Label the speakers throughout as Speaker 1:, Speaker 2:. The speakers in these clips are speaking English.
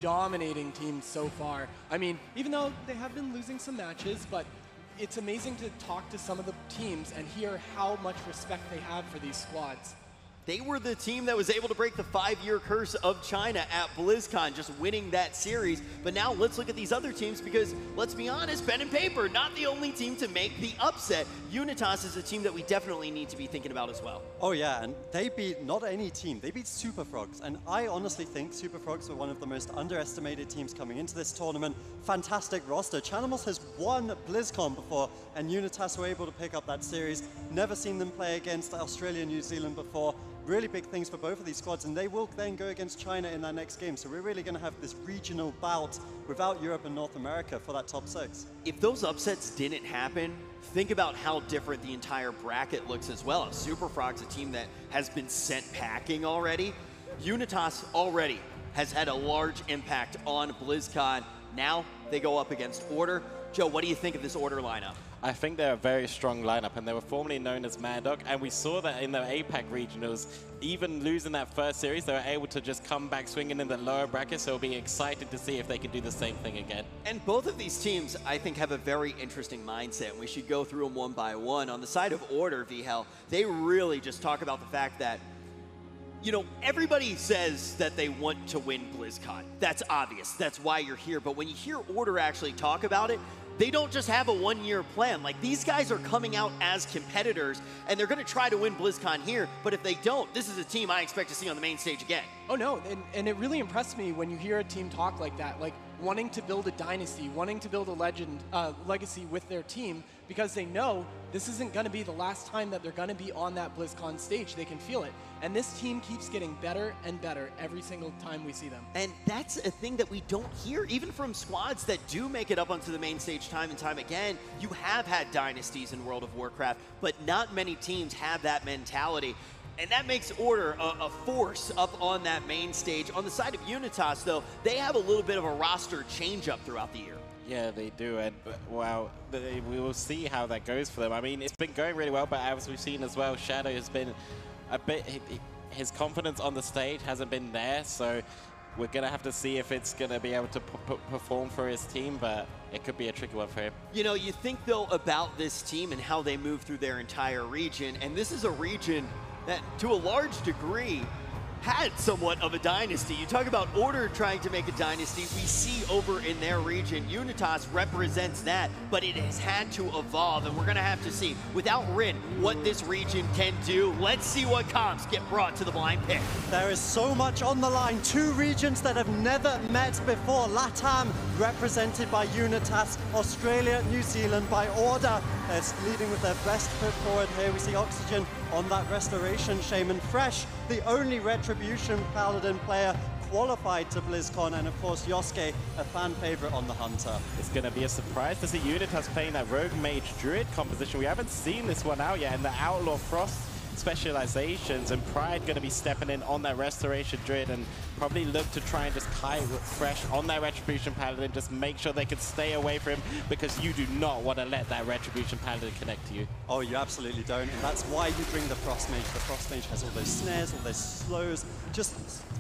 Speaker 1: dominating team so far. I mean, even though they have been losing some matches, but it's amazing to talk to some of the teams and hear how much respect they have for these squads.
Speaker 2: They were the team that was able to break the 5-year curse of China at BlizzCon, just winning that series. But now let's look at these other teams because, let's be honest, pen and paper, not the only team to make the upset. Unitas is a team that we definitely need to be thinking about as well.
Speaker 3: Oh yeah, and they beat not any team, they beat Super Frogs. And I honestly think Super Frogs were one of the most underestimated teams coming into this tournament. Fantastic roster. Chanimals has won BlizzCon before, and Unitas were able to pick up that series. Never seen them play against Australia and New Zealand before. Really big things for both of these squads, and they will then go against China in their next game. So we're really going to have this regional bout without Europe and North America for that top 6.
Speaker 2: If those upsets didn't happen, think about how different the entire bracket looks as well. Super Frogs, a team that has been sent packing already. Unitas already has had a large impact on BlizzCon. Now they go up against Order. Joe, what do you think of this Order lineup?
Speaker 4: I think they're a very strong lineup, and they were formerly known as Mad Dog, and we saw that in the APAC regionals. Even losing that first series, they were able to just come back swinging in the lower bracket, so we'll be excited to see if they can do the same thing again. And
Speaker 2: both of these teams, I think, have a very interesting mindset, and we should go through them one by one. On the side of Order, VHL, they really just talk about the fact that, you know, everybody says that they want to win BlizzCon. That's obvious. That's why you're here. But when you hear Order actually talk about it, they don't just have a one-year plan. Like, these guys are coming out as competitors, and they're going to try to win BlizzCon here, but if they don't, this is a team I expect to see on the main stage again.
Speaker 1: Oh no, and it really impressed me when you hear a team talk like that, like wanting to build a dynasty, wanting to build a legacy with their team, because they know this isn't going to be the last time that they're going to be on that BlizzCon stage. They can feel it. And this team keeps getting better and better every single time we see them.
Speaker 2: And that's a thing that we don't hear, even from squads that do make it up onto the main stage time and time again. You have had dynasties in World of Warcraft, but not many teams have that mentality. And that makes Order a force up on that main stage. On the side of Unitas, though, they have a little bit of a roster change-up throughout the year.
Speaker 4: Yeah, they do, and well, we will see how that goes for them. I mean, it's been going really well, but as we've seen as well, Shadow has been a bit, his confidence on the stage hasn't been there, so we're going to have to see if it's going to be able to perform for his team, but it could be a tricky one for him.
Speaker 2: You know, you think, though, about this team and how they move through their entire region, and this is a region that, to a large degree, had somewhat of a dynasty. You talk about Order trying to make a dynasty. We see over in their region, Unitas represents that, but it has had to evolve, and we're going to have to see, without Rin, what this region can do. Let's see what comps get brought to the blind pick.
Speaker 3: There is so much on the line. Two regions that have never met before. LATAM, represented by Unitas. Australia, New Zealand by Order. They're leading with their best foot forward here. We see Oxygen on that Restoration Shaman. Fresh, the only Retribution Paladin player qualified to BlizzCon, and of course Yosuke, a fan favorite on the Hunter.
Speaker 4: It's going to be a surprise to see Unitas playing that Rogue Mage Druid composition. We haven't seen this one out yet, and the Outlaw Frost specializations, and Pride going to be stepping in on that Restoration Druid and probably look to try and just kite Fresh on that Retribution Paladin, just make sure they can stay away from him, because you do not want to let that Retribution Paladin connect to you.
Speaker 3: Oh, you absolutely don't, and that's why you bring the Frost Mage. The Frost Mage has all those snares, all those slows, just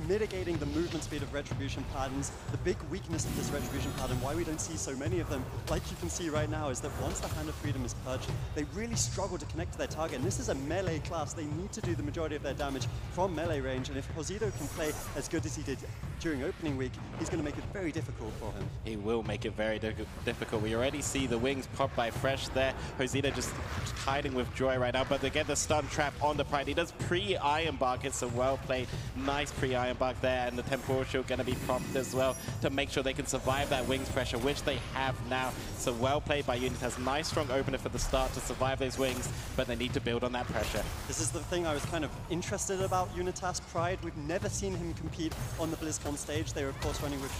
Speaker 3: mitigating the movement speed of Retribution Paladins. The big weakness of this Retribution Paladin, why we don't see so many of them, like you can see right now, is that once the Hand of Freedom is purged, they really struggle to connect to their target, and this is a melee class. They need to do the majority of their damage from melee range, and if Josito can play as good as he did during opening week, he's going to make it very difficult for him.
Speaker 4: He will make it very difficult. We already see the wings popped by Fresh there. Josito just hiding with joy right now, but they get the stun trap on the Pride. He does pre-Iron Bark. It's a well played, nice pre-Iron Bark there, and the Temporal Shield going to be prompted as well to make sure they can survive that wings pressure, which they have now. So well played by Unitas. Nice strong opener for the start to survive those wings, but they need to build on that pressure.
Speaker 3: This is the thing I was kind of interested about Unitas Pride. We've never seen him compete on the BlizzCon stage. They were of course running with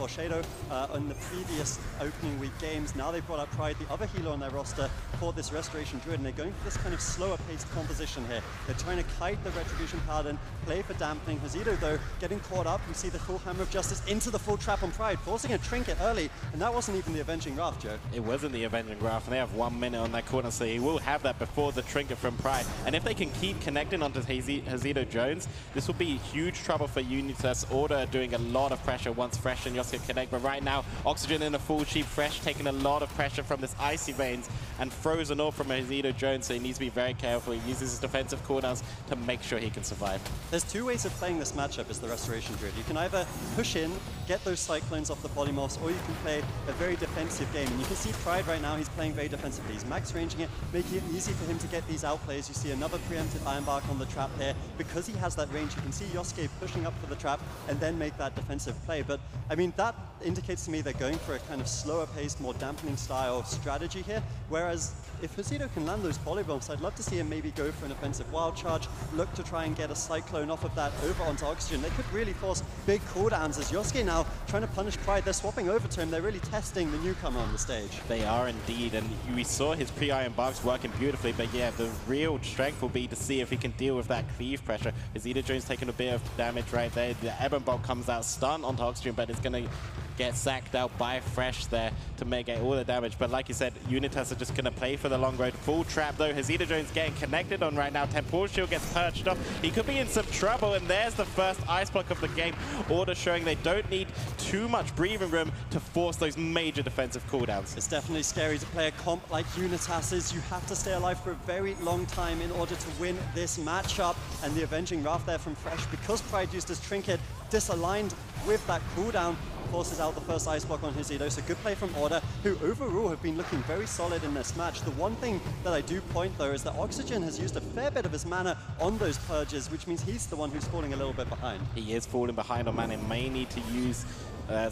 Speaker 3: Shadow on the previous opening week games. Now they brought out Pride, the other healer on their roster, for this Restoration Druid, and they're going for this kind of slower paced composition here. They're trying to kite the Retribution Paladin, play for dampening. Josito though getting caught up. We see the full Hammer of Justice into the full trap on Pride, forcing a trinket early, and that wasn't even the Avenging Wrath, Joe.
Speaker 4: It wasn't the Avenging Wrath, and they have 1 minute on that corner, so he will have that before the trinket from Pride. And if they can keep connecting onto Josito Jones, this will be huge trouble for Unitas Unitas. Order doing a lot of pressure once Fresh and Yosuke connect, but right now, Oxygen in a full sheep. Fresh taking a lot of pressure from this Icy Veins and frozen off from Hesido Jones, so he needs to be very careful. He uses his defensive cooldowns to make sure he can survive.
Speaker 3: There's two ways of playing this matchup as the Restoration Druid. You can either push in, get those Cyclones off the Polymorphs, or you can play a very defensive game. And you can see Pride right now, he's playing very defensively. He's max ranging it, making it easy for him to get these outplays. You see another preempted Iron Bark on the trap here. Because he has that range, you can see Yosuke pushing up for the trap and then make that defensive play. But I mean, that indicates to me they're going for a kind of slower paced, more dampening style strategy here. Whereas if Hesido can land those Polybombs, I'd love to see him maybe go for an offensive wild charge, look to try and get a Cyclone off of that over onto Oxygen. They could really force big cooldowns as Yosuke now trying to punish Pride. They're swapping over to him. They're really testing the newcomer on the stage.
Speaker 4: They are indeed, and we saw his pre-Iron Barks working beautifully, but yeah, the real strength will be to see if he can deal with that cleave pressure. Hesido Jones taking a bit of damage right there. The Ebon Bolt comes out, stun onto Oxygen, but it's going to get sacked out by Fresh there to make all the damage. But like you said, Unitas are just going to play for the long road. Full trap though. Hesido Jones getting connected on right now. Temporal Shield gets perched off. He could be in some trouble, and there's the first ice block of the game. Order showing they don't need too much breathing room to force those major defensive cooldowns.
Speaker 3: It's definitely scary to play a comp like Unitas's. You have to stay alive for a very long time in order to win this matchup. And the Avenging Wrath there from Fresh, because Pride used his Trinket, disaligned with that cooldown, forces out the first ice block on Hesido. So good play from Order, who overall have been looking very solid in this match. The one thing that I do point though is that Oxygen has used a fair bit of his mana on those purges, which means he's the one who's falling a little bit behind.
Speaker 4: He is falling behind on mana, may need to use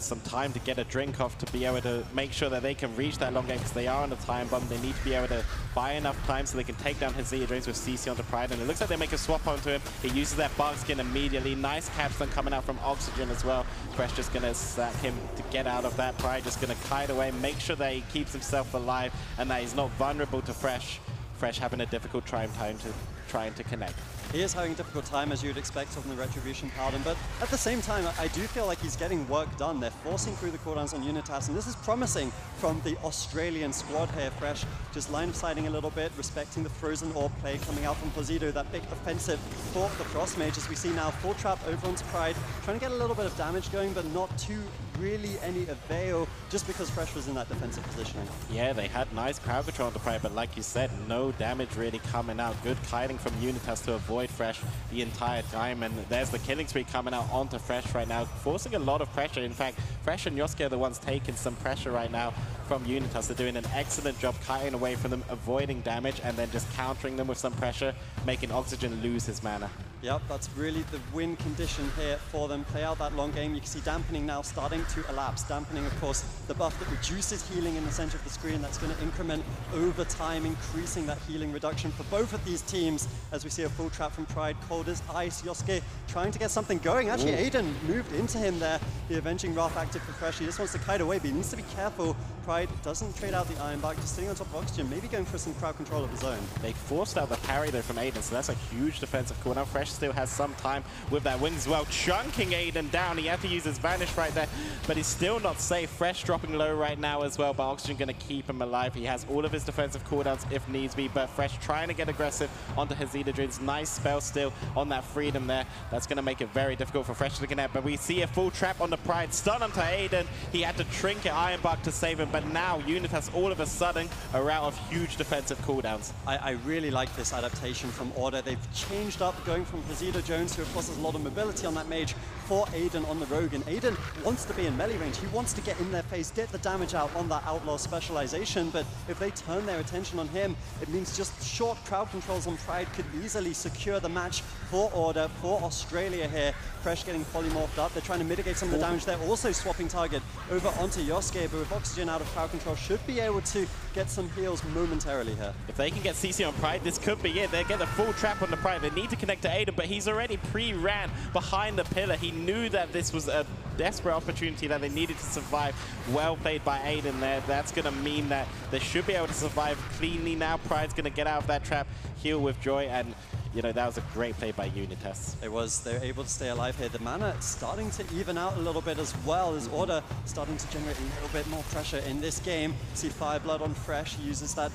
Speaker 4: some time to get a drink off to be able to make sure that they can reach that long game, because they are on a time bomb. They need to be able to buy enough time so they can take down Hesido Jones with CC onto Pride, and it looks like they make a swap onto him. He uses that Bark Skin immediately. Nice capstone coming out from Oxygen as well. Fresh just going to sack him to get out of that. Pride just going to kite away, make sure that he keeps himself alive and that he's not vulnerable to Fresh. Fresh having a difficult trying to connect.
Speaker 3: He is having a difficult time, as you'd expect from the Retribution Paladin, but at the same time, I do feel like he's getting work done. They're forcing through the cooldowns on Unitas, and this is promising from the Australian squad here. Fresh just line of sighting a little bit, respecting the Frozen Orb play coming out from Hesido, that big offensive for the Frost Mage, as we see now full trap over onto Pride, trying to get a little bit of damage going, but not too really any avail, just because Fresh was in that defensive positioning.
Speaker 4: Yeah, they had nice crowd control on the Pride, but like you said, no damage really coming out. Good kiting from Unitas to avoid Fresh the entire time, and there's the killing spree coming out onto Fresh right now, forcing a lot of pressure. In fact, Fresh and Yosuke are the ones taking some pressure right now from Unitas. They're doing an excellent job kiting away from them, avoiding damage, and then just countering them with some pressure, making Oxygen lose his mana.
Speaker 3: Yep, that's really the win condition here for them. Play out that long game. You can see dampening now starting to elapse. Dampening, of course, the buff that reduces healing in the center of the screen. That's going to increment over time, increasing that healing reduction for both of these teams. As we see a full trap from Pride, cold as ice. Yosuke trying to get something going. Actually, Aiden moved into him there. The Avenging Wrath active for Fresh. He just wants to kite away, but he needs to be careful. Pride doesn't trade out the Iron Bark, just sitting on top of Oxygen, maybe going for some crowd control of his own.
Speaker 4: They forced out the parry though from Aiden, so that's a huge defensive call. Now Fresh still has some time with that wings as well, chunking Aiden down. He had to use his Vanish right there, but he's still not safe. Fresh dropping low right now as well, but Oxygen going to keep him alive. He has all of his defensive cooldowns if needs be, but Fresh trying to get aggressive onto Hesido Jones. Nice spell still on that freedom there. That's going to make it very difficult for Fresh to connect, but we see a full trap on the Pride. Stun onto Aiden. He had to trinket Iron Bark to save him, but now Unitas all of a sudden are out of huge defensive cooldowns.
Speaker 3: I really like this adaptation from Order. They've changed up, going from Hesido Jones, who of course has a lot of mobility on that mage, for Aiden on the Rogue. And Aiden wants to be in melee range. He wants to get in their face, get the damage out on that Outlaw specialization. But if they turn their attention on him, it means just short crowd controls on Pride could easily secure the match for Order, for Australia here. Fresh getting polymorphed up. They're trying to mitigate some of the damage. They're also swapping target over onto Yosuke, but with Oxygen out of crowd control, should be able to get some heals momentarily here.
Speaker 4: If they can get CC on Pride, this could be it. They get the full trap on the Pride. They need to connect to Aiden, but he's already pre-ran behind the pillar. He knew that this was a desperate opportunity that they needed to survive. Well played by Aiden there. That's going to mean that they should be able to survive cleanly now. Pride's going to get out of that trap, heal with joy, and you know, that was a great play by Unitas.
Speaker 3: It was. They're able to stay alive here. The mana starting to even out a little bit as well, as Order starting to generate a little bit more pressure in this game. See Fireblood on Fresh. He uses that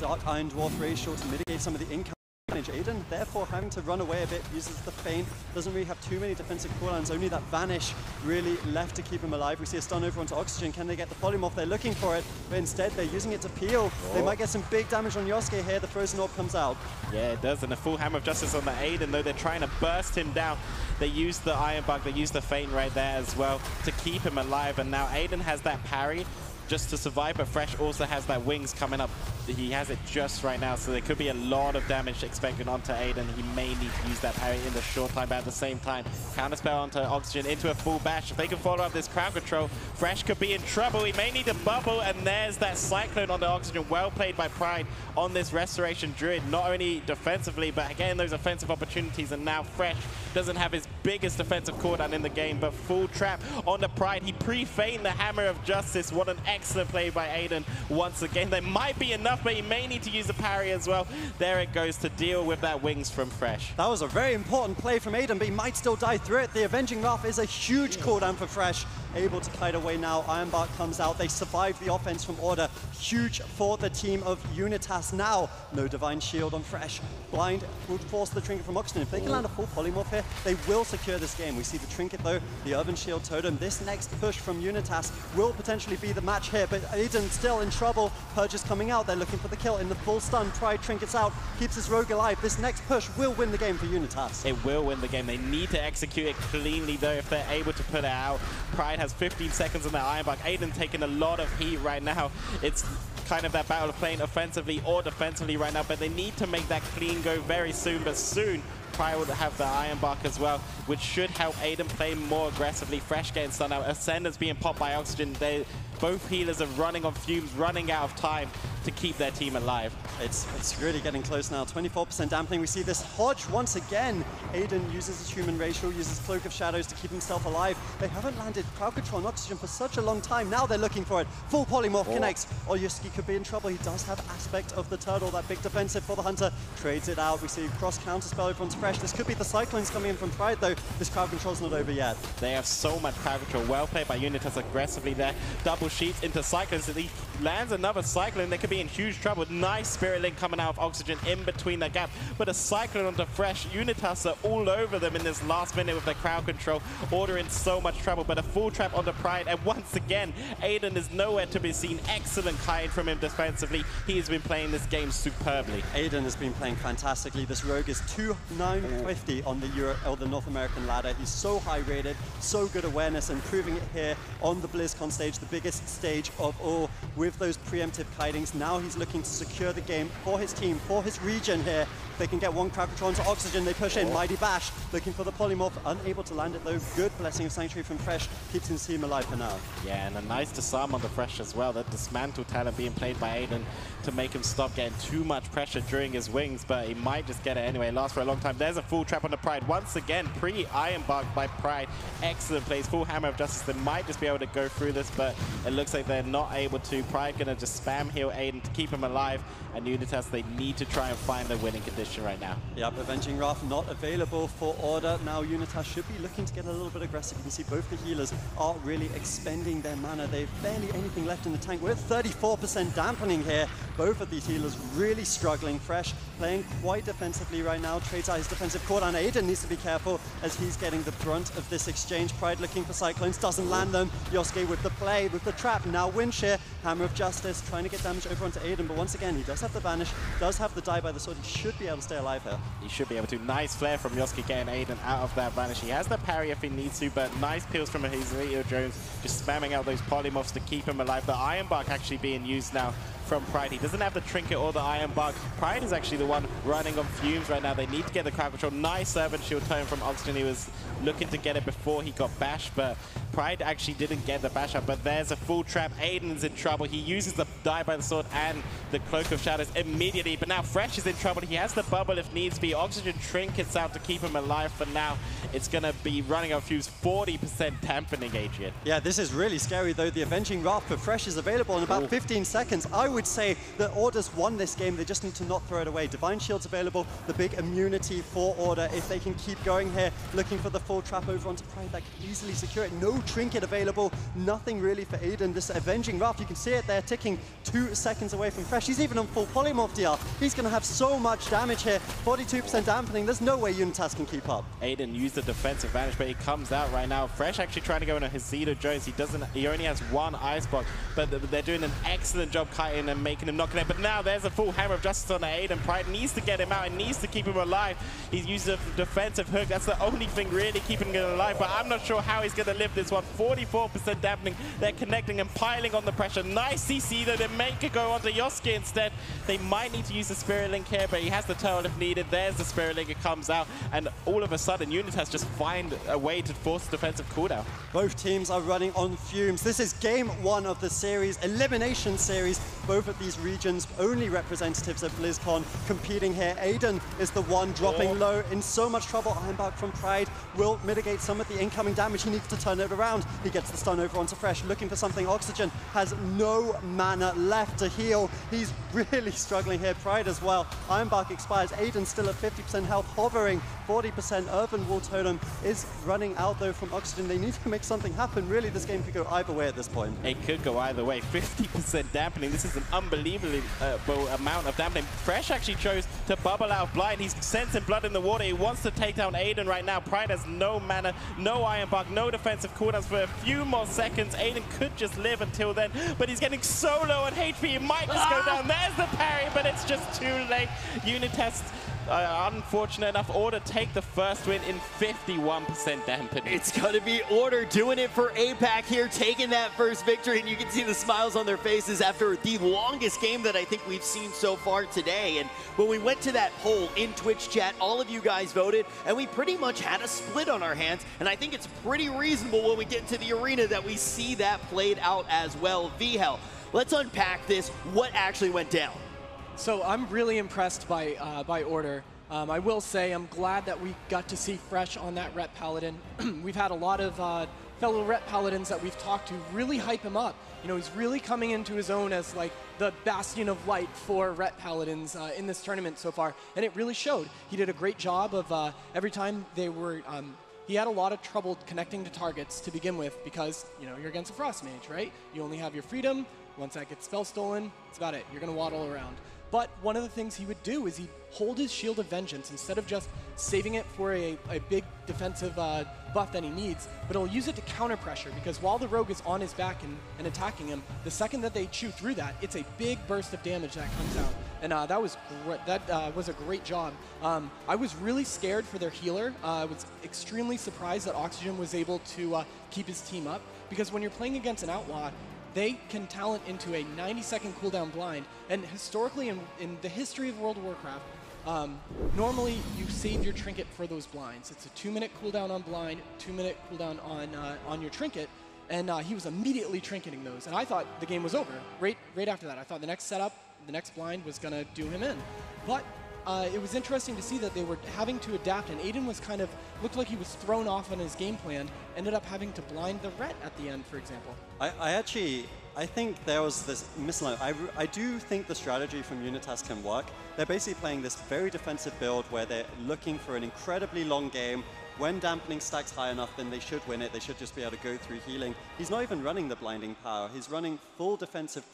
Speaker 3: Dark Iron Dwarf ratio to mitigate some of the income advantage. Aiden, therefore, having to run away a bit, uses the feint, doesn't really have too many defensive cooldowns, only that Vanish really left to keep him alive. We see a stun over onto Oxygen. Can they get the polymorph? They're looking for it, but instead they're using it to peel. They might get some big damage on Yosuke here. The Frozen Orb comes out.
Speaker 4: Yeah, it does, and a full Hammer of Justice on the Aiden, though they're trying to burst him down. They use the Iron Bug, they use the feint right there as well to keep him alive, and now Aiden has that parry just to survive, but Fresh also has that wings coming up. He has it just right now, so there could be a lot of damage expected onto Aiden. He may need to use that parry in the short time, but at the same time, counterspell onto Oxygen into a full bash. If they can follow up this crowd control, Fresh could be in trouble. He may need to bubble, and there's that Cyclone on the Oxygen. Well played by Pride on this Restoration Druid, not only defensively, but getting those offensive opportunities, and now Fresh doesn't have his biggest defensive cooldown in the game, but full trap on the Pride. He pre-feigned the Hammer of Justice. What an excellent play by Aiden once again. There might be enough, but he may need to use the parry as well. There it goes to deal with that wings from Fresh.
Speaker 3: That was a very important play from Aiden, but he might still die through it. The Avenging Wrath is a huge cooldown for Fresh. Able to kite away now. Ironbark comes out. They survive the offense from Order. Huge for the team of Unitas now. No Divine Shield on Fresh. Blind would force the Trinket from Oxygen. If they can land a full polymorph here, they will secure this game. We see the Trinket though, the Urban Shield Totem. This next push from Unitas will potentially be the match here, but Aiden still in trouble. Purge is coming out. They're looking for the kill in the full stun. Pride Trinkets out, keeps his rogue alive. This next push will win the game for Unitas.
Speaker 4: It will win the game. They need to execute it cleanly though if they're able to put it out. Pride has 15 seconds on that Ironbark. Aiden taking a lot of heat right now. It's kind of that battle of playing offensively or defensively right now, but they need to make that clean go very soon, but soon Pride will have the Ironbark as well, which should help Aiden play more aggressively. Fresh getting stunned out. Ascendan's being popped by Oxygen. Both healers are running on fumes, running out of time to keep their team alive.
Speaker 3: It's really getting close now. 24% dampening. We see this Hodge once again. Aiden uses his human racial, uses Cloak of Shadows to keep himself alive. They haven't landed crowd control on Oxygen for such a long time. Now they're looking for it. Full polymorph connects. Oyuski could be in trouble. He does have aspect of the turtle, that big defensive for the Hunter. Trades it out. We see cross counter spell over onto Fresh. This could be the Cyclones coming in from Pride though. This crowd control's not over yet.
Speaker 4: They have so much crowd control. Well played by Unitas aggressively there. Double sheets into Cyclones. He lands another Cyclone. They could be in huge trouble. Nice Spirit Link coming out of Oxygen in between that gap. But a Cyclone onto Fresh. Unitas are all over them in this last minute with their crowd control. Order in so much trouble, but a full trap onto Pride. And once again, Aiden is nowhere to be seen. Excellent kite from him defensively. He has been playing this game superbly.
Speaker 3: Aiden has been playing fantastically. This Rogue is 2,950 on the North American ladder. He's so high rated, so good awareness, and proving it here on the BlizzCon stage, the biggest stage of all, with those preemptive kitings. Now he's looking to secure the game for his team, for his region here. If they can get one crowd control into Oxygen, they push in. Mighty Bash looking for the polymorph, unable to land it though. Good Blessing of Sanctuary from Fresh, keeps his team alive for now.
Speaker 4: Yeah, and a nice disarm on the Fresh as well. That Dismantle talent being played by Aiden to make him stop getting too much pressure during his wings, but he might just get it anyway. Lasts for a long time. There's a full trap on the Pride. Once again, pre-Ironbark by Pride. Excellent plays. Full Hammer of Justice. They might just be able to go through this, but it looks like they're not able to. Pride gonna just spam heal Aiden to keep him alive, and Unitas, they need to try and find a winning condition right now.
Speaker 3: Yep, Avenging Wrath not available for Order. Now Unitas should be looking to get a little bit aggressive. You can see both the healers are really expending their mana. They've barely anything left in the tank. We're at 34% dampening here. Both of these healers really struggling. Fresh playing quite defensively right now. Trades out his defensive cooldown. Aiden needs to be careful as he's getting the brunt of this exchange. Pride looking for Cyclones, doesn't land them. Yosuke with the play, with the trap. Now Windshare, Hammer of Justice, trying to get damage over onto Aiden, but once again, he does have the Vanish, does have the Die by the Sword. He should be able to stay alive here.
Speaker 4: He should be able to. Nice flare from Yosuke getting Aiden out of that Vanish. He has the parry if he needs to, but nice peels from Hazelito Jones, just spamming out those polymorphs to keep him alive. The Ironbark actually being used now from Pride. He doesn't have the Trinket or the Ironbark. Pride is actually the one running on fumes right now. They need to get the crowd control. Nice Servant Shield tone from Oxygen. He was looking to get it before he got bashed, but Pride actually didn't get the bash up. But there's a full trap. Aiden's in trouble. He uses the Die by the Sword and the Cloak of Shadows immediately, but now Fresh is in trouble. He has the bubble if needs be. Oxygen Trinkets out to keep him alive for now. It's going to be running out fuse. 40% dampening, Adrian.
Speaker 3: Yeah, this is really scary though. The Avenging Wrath for Fresh is available in about 15 seconds. I would say that Order's won this game. They just need to not throw it away. Divine Shield's available. The big immunity for Order if they can keep going here, looking for the full Manifold trap over onto Pride that could easily secure it. No trinket available, nothing really for Aiden. This Avenging Wrath, you can see it there ticking 2 seconds away from Fresh. He's even on full polymorph DR. He's going to have so much damage here. 42% dampening, there's no way Unitas can keep up.
Speaker 4: Aiden used the defensive advantage, but he comes out right now. Fresh actually trying to go in a Hesida Jones. He only has 1 Icebox, but they're doing an excellent job kiting and making him not connect. But now there's a full Hammer of Justice on Aiden. Pride needs to get him out and needs to keep him alive. He's used a defensive hook. That's the only thing really keeping him alive, but I'm not sure how he's going to live this one. 44% dampening. They're connecting and piling on the pressure. Nice CC though to make it go onto Yosuke instead. They might need to use the Spirit Link here, but he has the turtle if needed. There's the Spirit Link. It comes out, and all of a sudden, Unitas just find a way to force defensive cooldown.
Speaker 3: Both teams are running on fumes. This is game 1 of the series, elimination series. Both of these regions, only representatives of BlizzCon competing here. Aiden is the one dropping low, in so much trouble. Ironbark from Pride will mitigate some of the incoming damage. He needs to turn it around. He gets the stun over onto Fresh, looking for something. Oxygen has no mana left to heal. He's really struggling here. Pride as well. Ironbark expires. Aiden still at 50% health, hovering 40%. Earthen Wall Totem is running out though from Oxygen. They need to make something happen. Really, this game could go either way at this point.
Speaker 4: It could go either way. 50% dampening. This is an unbelievable amount of dampening. Fresh actually chose to bubble out of Blind. He's sensing blood in the water. He wants to take down Aiden right now. Pride has no mana, no Ironbark, no defensive cooldowns for a few more seconds. Aiden could just live until then, but he's getting so low on HP. He might just go down. There's the parry, but it's just too late. Unitas, unfortunate enough, Order take the first win in 51% dampening.
Speaker 2: It's going to be Order doing it for APAC here, taking that first victory, and you can see the smiles on their faces after the longest game that I think we've seen so far today. And when we went to that poll in Twitch chat, all of you guys voted, and we pretty much had a split on our hands, and I think it's pretty reasonable when we get into the arena that we see that played out as well. Vihel, let's unpack this. What actually went down?
Speaker 1: So I'm really impressed by Order. I will say I'm glad that we got to see Fresh on that Ret Paladin. We've had a lot of fellow Ret Paladins that we've talked to really hype him up. You know, he's really coming into his own as like the bastion of light for Ret Paladins in this tournament so far, and it really showed. He did a great job of every time they were. He had a lot of trouble connecting to targets to begin with because, you know, you're against a Frost Mage, right? You only have your freedom. Once that gets spell stolen, that's about it. You're going to waddle around. But one of the things he would do is he'd hold his Shield of Vengeance instead of just saving it for a big defensive buff that he needs, but he'll use it to counter pressure because while the rogue is on his back and attacking him, the second that they chew through that, it's a big burst of damage that comes out. And that was a great job. I was really scared for their healer. I was extremely surprised that Oxygen was able to keep his team up because when you're playing against an Outlaw, they can talent into a 90-second cooldown blind, and historically in the history of World of Warcraft, normally you save your trinket for those blinds. It's a 2-minute cooldown on blind, 2-minute cooldown on your trinket, and he was immediately trinketing those, and I thought the game was over. Right after that, I thought the next setup, the next blind was gonna do him in, but it was interesting to see that they were having to adapt, and Aiden was kind of, looked like he was thrown off on his game plan, ended up having to blind the Ret at the end, for example.
Speaker 3: I think there was this misalignment. I do think the strategy from Unitas can work. They're basically playing this very defensive build where they're looking for an incredibly long game. When dampening stacks high enough, then they should win it. They should just be able to go through healing. He's not even running the blinding power. He's running full defensive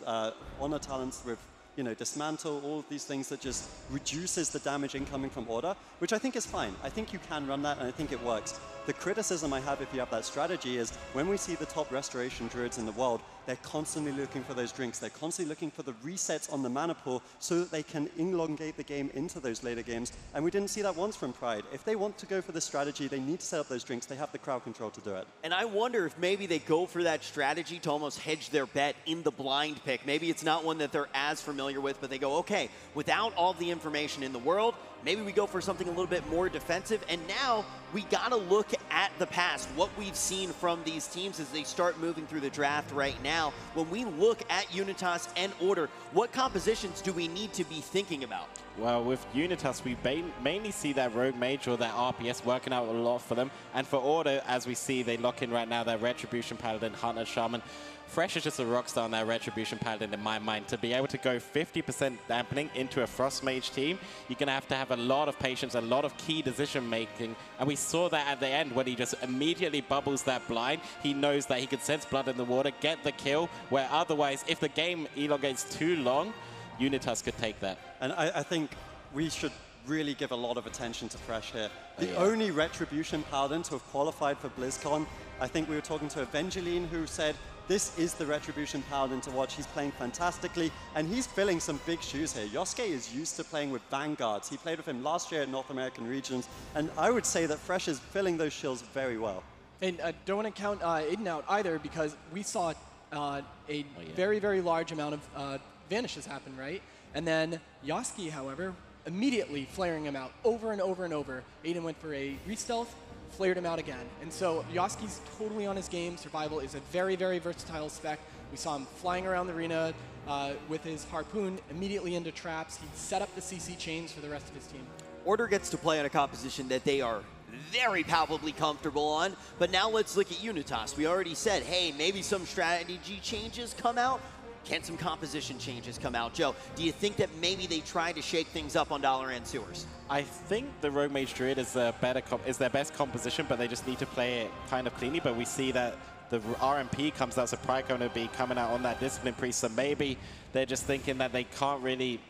Speaker 3: honor talents with, you know, dismantle, all of these things that just reduces the damage incoming from Order, which I think is fine. I think you can run that, and I think it works. The criticism I have if you have that strategy is when we see the top restoration druids in the world, they're constantly looking for those drinks. They're constantly looking for the resets on the mana pool so that they can elongate the game into those later games. And we didn't see that once from Pride. If they want to go for this strategy, they need to set up those drinks. They have the crowd control to do it.
Speaker 2: And I wonder if maybe they go for that strategy to almost hedge their bet in the blind pick. Maybe it's not one that they're as familiar with, but they go, okay, without all the information in the world, maybe we go for something a little bit more defensive. And now we got to look at the past, what we've seen from these teams as they start moving through the draft right now. When we look at Unitas and Order, what compositions do we need to be thinking about?
Speaker 4: Well, with Unitas, we mainly see that Rogue Mage or that RPS working out a lot for them. And for Order, as we see, they lock in right now their Retribution Paladin, Hunter Shaman. Fresh is just a rock star on that Retribution Paladin in my mind. To be able to go 50% dampening into a Frost Mage team, you're going to have have a lot of patience, a lot of key decision making, and we saw that at the end when he just immediately bubbles that blind. He knows that he can sense blood in the water, get the kill, where otherwise, if the game elongates too long, Unitas could take that.
Speaker 3: And I think we should really give a lot of attention to Fresh here. The only Retribution Paladin to have qualified for BlizzCon, I think we were talking to Evangeline, who said, this is the Retribution Paladin to watch. He's playing fantastically, and he's filling some big shoes here. Yosuke is used to playing with Vanguards. He played with him last year at North American Regions, and I would say that Fresh is filling those shoes very well.
Speaker 1: And don't want to count Aiden out either, because we saw a very, very large amount of vanishes happen, right? And then Yosuke, however, immediately flaring him out over and over and over. Aiden went for a re-stealth, flared him out again. And so Yosuke's totally on his game. Survival is a very, very versatile spec. We saw him flying around the arena with his harpoon immediately into traps. He set up the CC chains for the rest of his team.
Speaker 2: Order gets to play on a composition that they are very palpably comfortable on, but now let's look at Unitas. We already said, hey, maybe some strategy changes come out. Can some composition changes come out? Joe, do you think that maybe they try to shake things up on Dalaran Sewers?
Speaker 4: I think the Rogue Mage Druid is their best composition, but they just need to play it kind of cleanly. But we see that the RMP comes out, so Pride going to be coming out on that Discipline Priest, so maybe they're just thinking that they can't really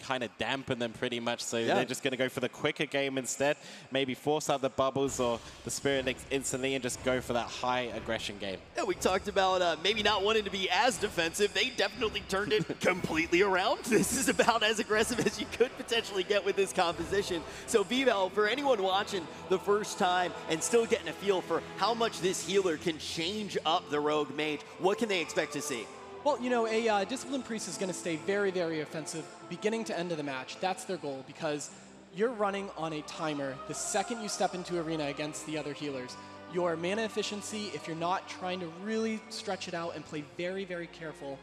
Speaker 4: kind of dampen them pretty much, so they're just going to go for the quicker game instead, maybe force out the bubbles or the Spirit Links instantly and just go for that high aggression game.
Speaker 2: Yeah, we talked about maybe not wanting to be as defensive. They definitely turned it completely around. This is about as aggressive as you could potentially get with this composition. So Vivel, for anyone watching the first time and still getting a feel for how much this healer can change up the Rogue Mage, what can they expect to see?
Speaker 1: Well, you know, a Discipline Priest is going to stay very, very offensive beginning to end of the match. That's their goal, because you're running on a timer the second you step into arena against the other healers. Your mana efficiency, if you're not trying to really stretch it out and play very, very careful,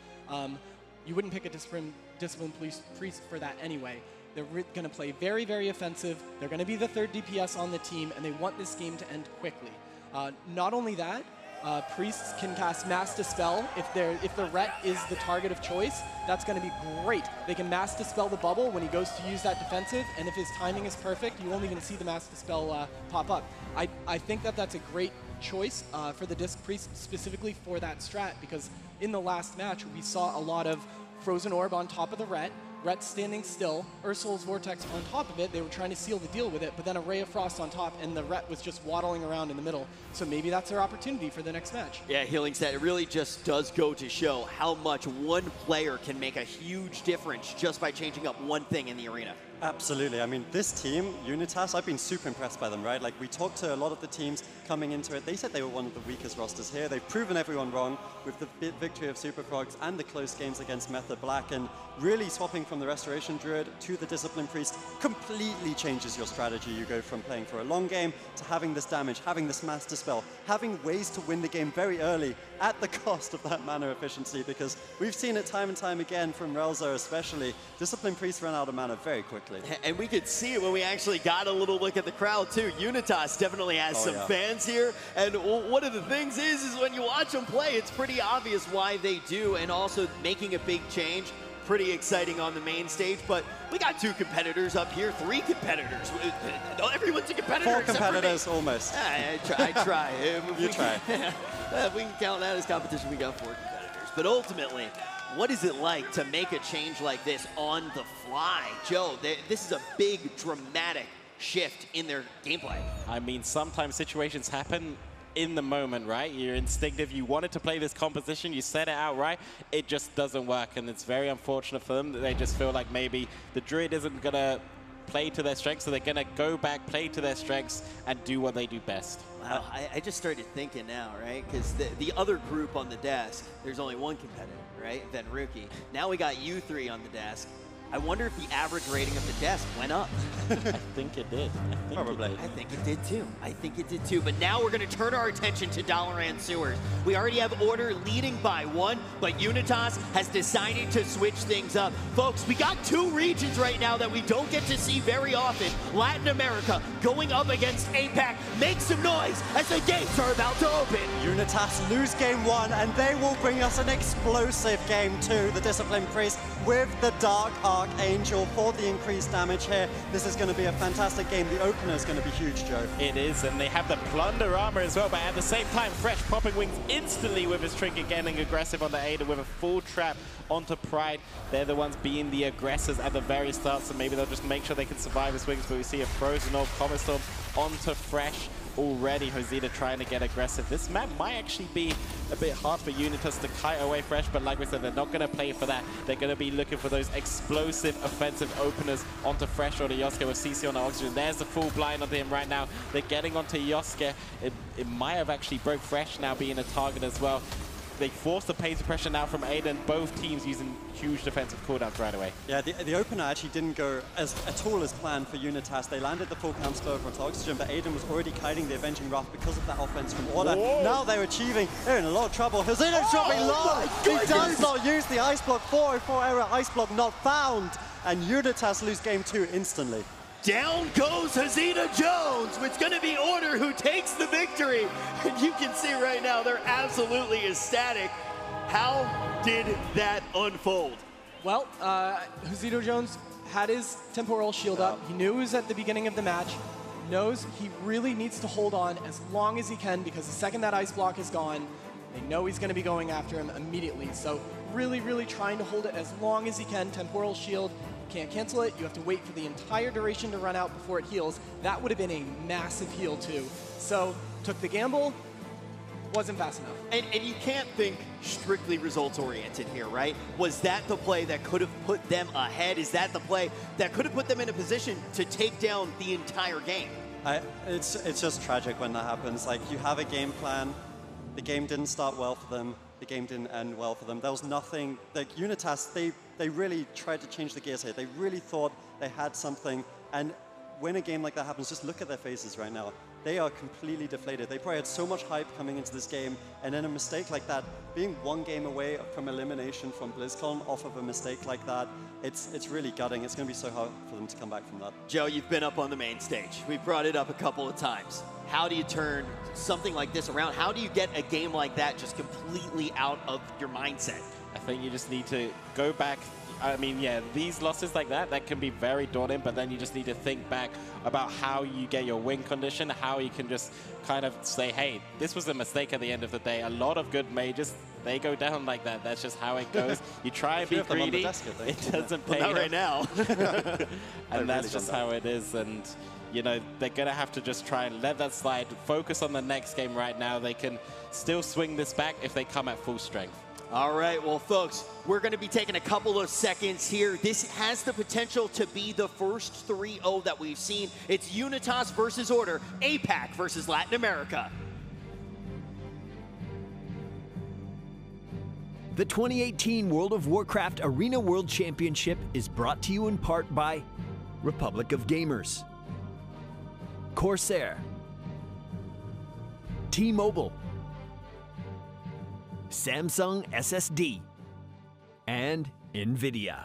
Speaker 1: you wouldn't pick a Discipline Priest for that anyway. They're going to play very, very offensive. They're going to be the third DPS on the team, and they want this game to end quickly. Not only that, priests can cast Mass Dispel if the Ret is the target of choice. That's going to be great. They can Mass Dispel the bubble when he goes to use that defensive, and if his timing is perfect, you won't even see the Mass Dispel pop up. I think that that's a great choice for the Disc Priest specifically for that strat, because in the last match we saw a lot of Frozen Orb on top of the Ret standing still, Ursul's Vortex on top of it. They were trying to seal the deal with it, but then a Ray of Frost on top, and the Ret was just waddling around in the middle. So maybe that's their opportunity for the next match.
Speaker 2: Yeah, Healing Set, it really just does go to show how much one player can make a huge difference just by changing up one thing in the arena.
Speaker 3: Absolutely. I mean, this team, Unitas, I've been super impressed by them, right? Like, we talked to a lot of the teams coming into it. They said they were one of the weakest rosters here. They've proven everyone wrong with the victory of Super Frogs and the close games against Method Black, and really swapping from the Restoration Druid to the Discipline Priest completely changes your strategy. You go from playing for a long game to having this damage, having this Mass Dispel, having ways to win the game very early at the cost of that mana efficiency, because we've seen it time and time again from Relzo especially. Discipline Priest run out of mana very quickly.
Speaker 2: And we could see it when we actually got a little look at the crowd too. Unitas definitely has some fans here, and one of the things is when you watch them play, it's pretty obvious why they do, and also making a big change. Pretty exciting on the main stage, but we got 2 competitors up here, 3 competitors. Everyone's a competitor.
Speaker 3: 4 competitors, almost.
Speaker 2: I try.
Speaker 3: You try.
Speaker 2: If we can count that as competition, we got 4 competitors. But ultimately, what is it like to make a change like this on the fly? Joe, this is a big, dramatic shift in their gameplay.
Speaker 4: I mean, sometimes situations happen in the moment, right? You're instinctive. You wanted to play this composition. You set it out right. It just doesn't work, and it's very unfortunate for them that they just feel like maybe the Druid isn't going to play to their strengths, so they're going to go back, play to their strengths, and do what they do best.
Speaker 2: Wow, I just started thinking now, right? Because the other group on the desk, there's only one competitor, right? Then Rookie. Now we got you 3 on the desk. I wonder if the average rating of the desk went up.
Speaker 4: I think it did.
Speaker 3: Probably.
Speaker 2: I think it did too. I think it did too. But now we're going to turn our attention to Dalaran Sewers. We already have Order leading by 1, but Unitas has decided to switch things up. Folks, we got 2 regions right now that we don't get to see very often. Latin America going up against APAC. Make some noise as the gates are about to open.
Speaker 3: Unitas lose game 1, and they will bring us an explosive game 2. The Discipline Priest with the Dark Heart Archangel for the increased damage here. This is going to be a fantastic game. The opener is going to be huge, Joe.
Speaker 4: It is, and they have the Plunder armor as well, but at the same time, Fresh popping wings instantly with his trinket, getting aggressive on the Ada with a full trap onto Pride. They're the ones being the aggressors at the very start, so maybe they'll just make sure they can survive his wings, but we see a Frozen Orb, Comet Storm onto Fresh. Already Hosida trying to get aggressive. This map might actually be a bit hard for Unitas to kite away Fresh, but like we said, they're not going to play for that. They're going to be looking for those explosive offensive openers onto Fresh or to Yosuke with CC on the oxygen. There's the full blind onto him right now. They're getting onto Yosuke. It might have actually broke Fresh now being a target as well. They forced the pace of pressure now from Aiden, both teams using huge defensive cooldowns right away.
Speaker 3: Yeah, the opener actually didn't go at all as planned for Unitas. They landed the full camp spell for oxygen, but Aiden was already kiting the Avenging Wrath because of that offense from Order.
Speaker 4: Whoa.
Speaker 3: Now they're in a lot of trouble. Hosina's dropping low. He does not use the Ice Block. 404 error, Ice Block not found. And Unitas lose game 2 instantly.
Speaker 2: Down goes Hosina Jones. It's going to be Order who takes the victory. And you can see right now they're absolutely ecstatic. How did that unfold?
Speaker 1: Well, Hosina Jones had his temporal shield up. He knew it was at the beginning of the match. Knows he really needs to hold on as long as he can, because the second that ice block is gone, they know he's going to be going after him immediately. So really, really trying to hold it as long as he can. Temporal shield. Can't cancel it. You have to wait for the entire duration to run out before it heals. That would have been a massive heal too. So took the gamble, wasn't fast enough.
Speaker 2: And you can't think strictly results oriented here, right? Was that the play that could have put them ahead? Is that the play that could have put them in a position to take down the entire game?
Speaker 3: It's just tragic when that happens. Like, you have a game plan. The game didn't start well for them. The game didn't end well for them. There was nothing, like Unitas, they really tried to change the gears here. They really thought they had something. And when a game like that happens, just look at their faces right now. They are completely deflated. They probably had so much hype coming into this game, and then a mistake like that, being one game away from elimination from BlizzCon off of a mistake like that, it's really gutting. It's going to be so hard for them to come back from that.
Speaker 2: Joe, you've been up on the main stage. We've brought it up a couple of times. How do you turn something like this around? How do you get a game like that just completely out of your mindset?
Speaker 4: I think you just need to go back. I mean, yeah, these losses like that can be very daunting, but then you just need to think back about how you get your win condition, how you can just kind of say, hey, this was a mistake at the end of the day. A lot of good mages, they go down like that. That's just how it goes. You try and be greedy, it doesn't pay.
Speaker 2: Well, not right now.
Speaker 4: And that's just how it is. And you know, they're going to have to just try and let that slide, focus on the next game right now. They can still swing this back if they come at full strength.
Speaker 2: All right, well, folks, we're going to be taking a couple of seconds here. This has the potential to be the first 3-0 that we've seen. It's Unitas versus Order, APAC versus Latin America.
Speaker 5: The 2018 World of Warcraft Arena World Championship is brought to you in part by Republic of Gamers, Corsair, T-Mobile, Samsung SSD, and NVIDIA.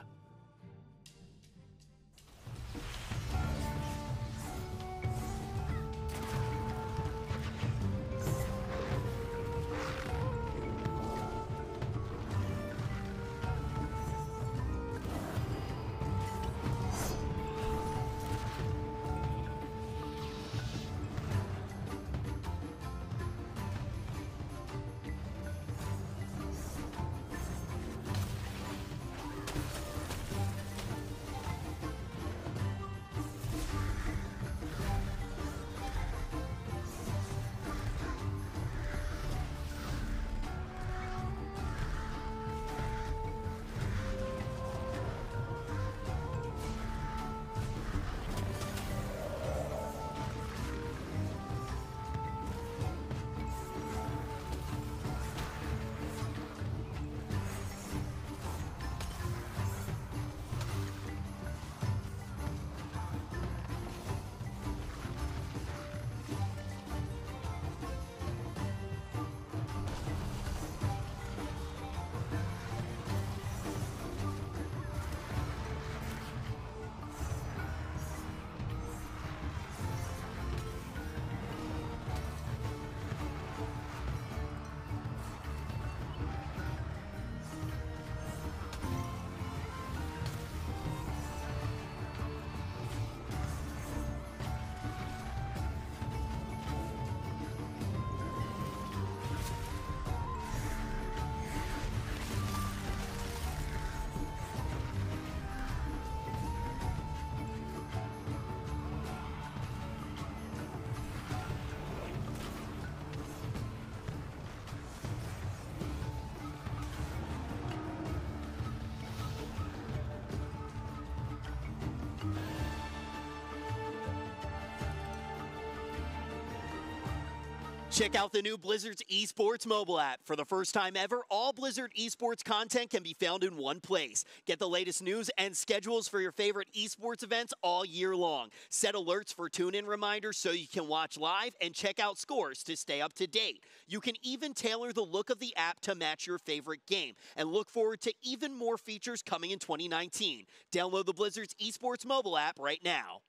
Speaker 2: Check out the new Blizzard's esports mobile app. For the first time ever, all Blizzard esports content can be found in one place. Get the latest news and schedules for your favorite esports events all year long. Set alerts for tune-in reminders so you can watch live and check out scores to stay up to date. You can even tailor the look of the app to match your favorite game. And look forward to even more features coming in 2019. Download the Blizzard's esports mobile app right now.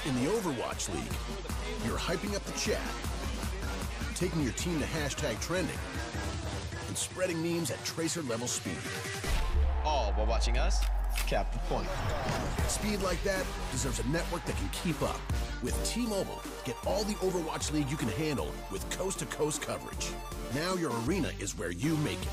Speaker 6: In the Overwatch League, you're hyping up the chat, taking your team to hashtag trending, and spreading memes at tracer level speed.
Speaker 7: All while watching us cap the point.
Speaker 6: Speed like that deserves a network that can keep up. With T-Mobile, get all the Overwatch League you can handle with coast-to-coast coverage. Now your arena is where you make it.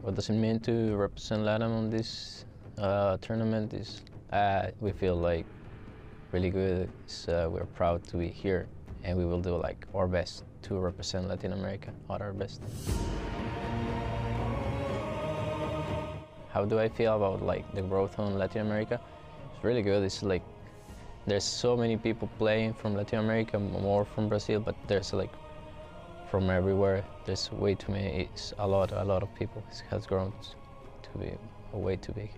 Speaker 8: What does it mean to represent LATAM on this tournament is we feel like really good. We're proud to be here, and we will do like our best to represent Latin America at our best. How do I feel about like the growth on Latin America? It's really good. It's like there's so many people playing from Latin America, more from Brazil, but there's like from everywhere. There's way too many. It's a lot of people. It has grown to be way too big.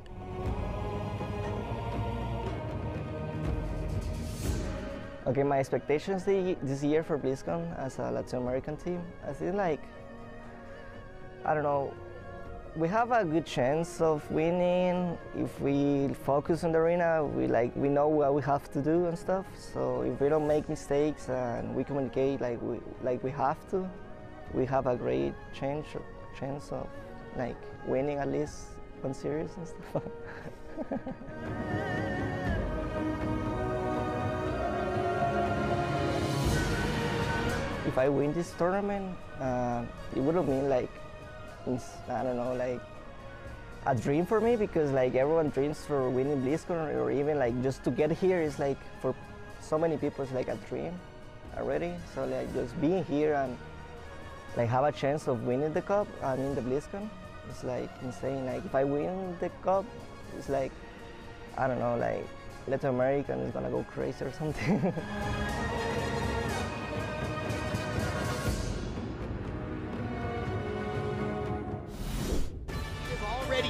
Speaker 9: Okay, my expectations this year for BlizzCon as a Latin American team, I think like, I don't know, we have a good chance of winning if we focus on the arena. We know what we have to do and stuff. So if we don't make mistakes and we communicate like we have to, we have a great chance of like winning at least one series and stuff. If I win this tournament, it would have been like, I don't know, like a dream for me, because like everyone dreams for winning BlizzCon, or even like just to get here is like, for so many people it's like a dream already. So like just being here and like have a chance of winning the cup, I mean the BlizzCon, it's like insane. Like if I win the cup, it's like, I don't know, like Latin American is gonna go crazy or something.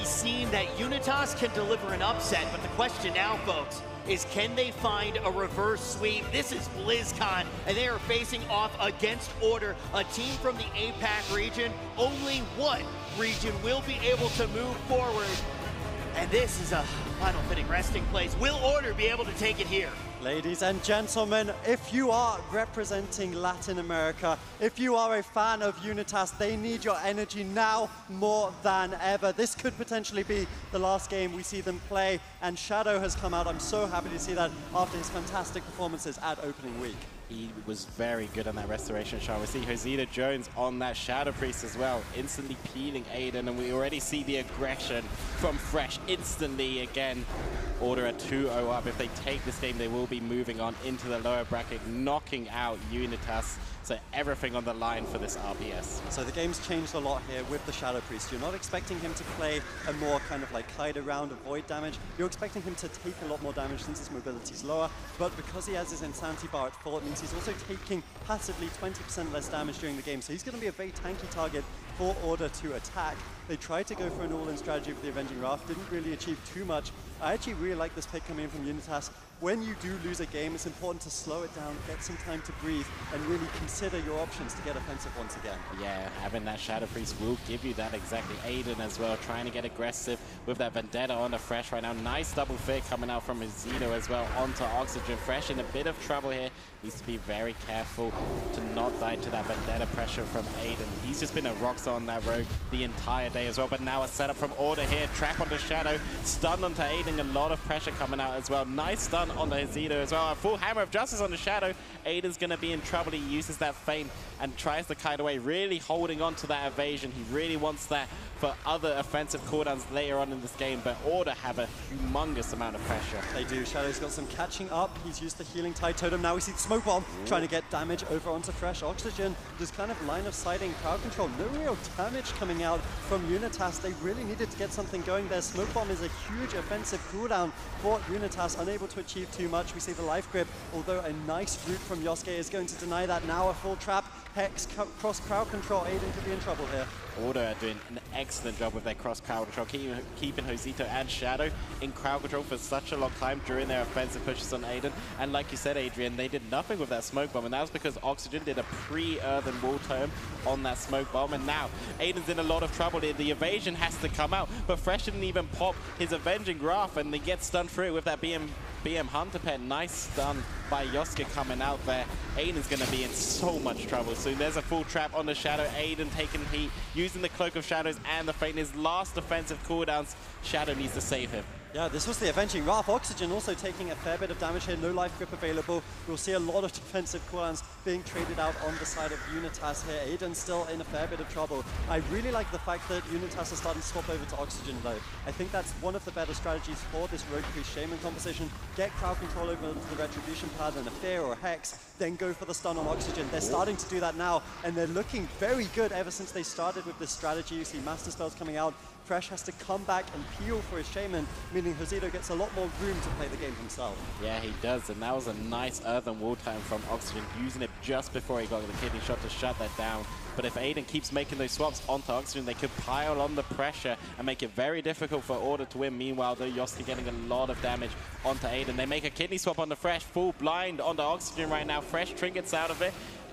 Speaker 2: Seen that Unitas can deliver an upset, but the question now, folks, is can they find a reverse sweep? This is BlizzCon, and they are facing off against Order, a team from the APAC region. Only one region will be able to move forward, and this is a final fitting resting place. Will Order be able to take it here?
Speaker 3: Ladies and gentlemen, if you are representing Latin America, if you are a fan of Unitas, they need your energy now more than ever. This could potentially be the last game we see them play, and Shadow has come out. I'm so happy to see that after his fantastic performances at opening week.
Speaker 4: He was very good on that restoration shot. We see Josita Jones on that Shadow Priest as well, instantly peeling Aiden, and we already see the aggression from Fresh instantly again. Order at 2-0 up. If they take this game, they will be moving on into the lower bracket, knocking out Unitas. So everything on the line for this RPS.
Speaker 3: So the game's changed a lot here with the Shadow Priest. You're not expecting him to play a more kind of like hide around, avoid damage. You're expecting him to take a lot more damage since his mobility's lower. But because he has his Insanity Bar at full, it means he's also taking passively 20% less damage during the game. So he's going to be a very tanky target for Order to attack. They tried to go for an all-in strategy with the Avenging Raft, didn't really achieve too much. I actually really like this pick coming in from Unitas. when you do lose a game, it's important to slow it down, get some time to breathe, and really consider your options to get offensive once again. Yeah, having that Shadow Priest will give you that exactly. Aiden as well, trying to get aggressive with that Vendetta on the Fresh right now. Nice double fit coming out from Hizito as well onto Oxygen. Fresh in a bit of trouble here. Needs to be very careful to not die to that Vendetta pressure from Aiden. He's just been a rockstar on that rogue the entire day as well, but now a setup from Order here. Trap onto Shadow, stun onto Aiden, a lot of pressure coming out as well. Nice stun onto Hizito as well. A full Hammer of Justice on the Shadow. Aiden's going to be in trouble. He uses that feint and tries to kite away, really holding on to that evasion. He really wants that for other offensive cooldowns later on in this game, but Order have a humongous amount of pressure. They do. Shadow's got some catching up. He's used the healing Tide Totem. Now we see the Smoke Bomb trying to get damage over onto Fresh. Oxygen just kind of line of sighting crowd control. No real damage coming out from Unitas. They really needed to get something going there. Smoke Bomb is a huge offensive cooldown for Unitas, unable to achieve too much. We see the life grip, although a nice root from Yosuke is going to deny that. Now a full trap. Hex, cross crowd control. Aiden could be in trouble here. Order are doing an excellent job with their cross crowd control, keeping Hizito and Shadow in crowd control for such a long time during their offensive pushes on Aiden. And like you said, Adrian, they did nothing with that Smoke Bomb, and that was because Oxygen did a pre-Earthen Wall Tome on that Smoke Bomb, and now Aiden's in a lot of trouble here. The evasion has to come out, but Fresh didn't even pop his Avenging Graph, and they get stunned through it with that BM Hunter Pet. Nice stun by Yosuke coming out there. Aiden's going to be in so much trouble soon. There's a full trap on the Shadow. Aiden taking heat, using the Cloak of Shadows and the Feint. His last defensive cooldowns. Shadow needs to save him. Yeah, this was the Avenging Wrath. Oxygen also taking a fair bit of damage here. No life grip available. We'll see a lot of defensive cooldowns being traded out on the side of Unitas here. Aiden's still in a fair bit of trouble. I really like the fact that Unitas are starting to swap over to Oxygen though. I think that's one of the better strategies for this Rogue Priest Shaman composition. Get crowd control over the Retribution Pad and a Fear or a Hex, then go for the stun on Oxygen. They're starting to do that now, and they're looking very good ever since they started with this strategy. You see Master Spells coming out. Fresh has to come back and peel for his Shaman, meaning Hizito gets a lot more room to play the game himself. Yeah, he does, and that was a nice Earthen Wall Time from Oxygen, using it just before he got the kidney shot to shut that down. But if Aiden keeps making those swaps onto Oxygen, they could pile on the pressure and make it very difficult for Order to win. Meanwhile, though, Yosuke getting a lot of damage onto Aiden. They make a kidney swap on the Fresh, full blind onto Oxygen right now. Fresh trinkets out of it.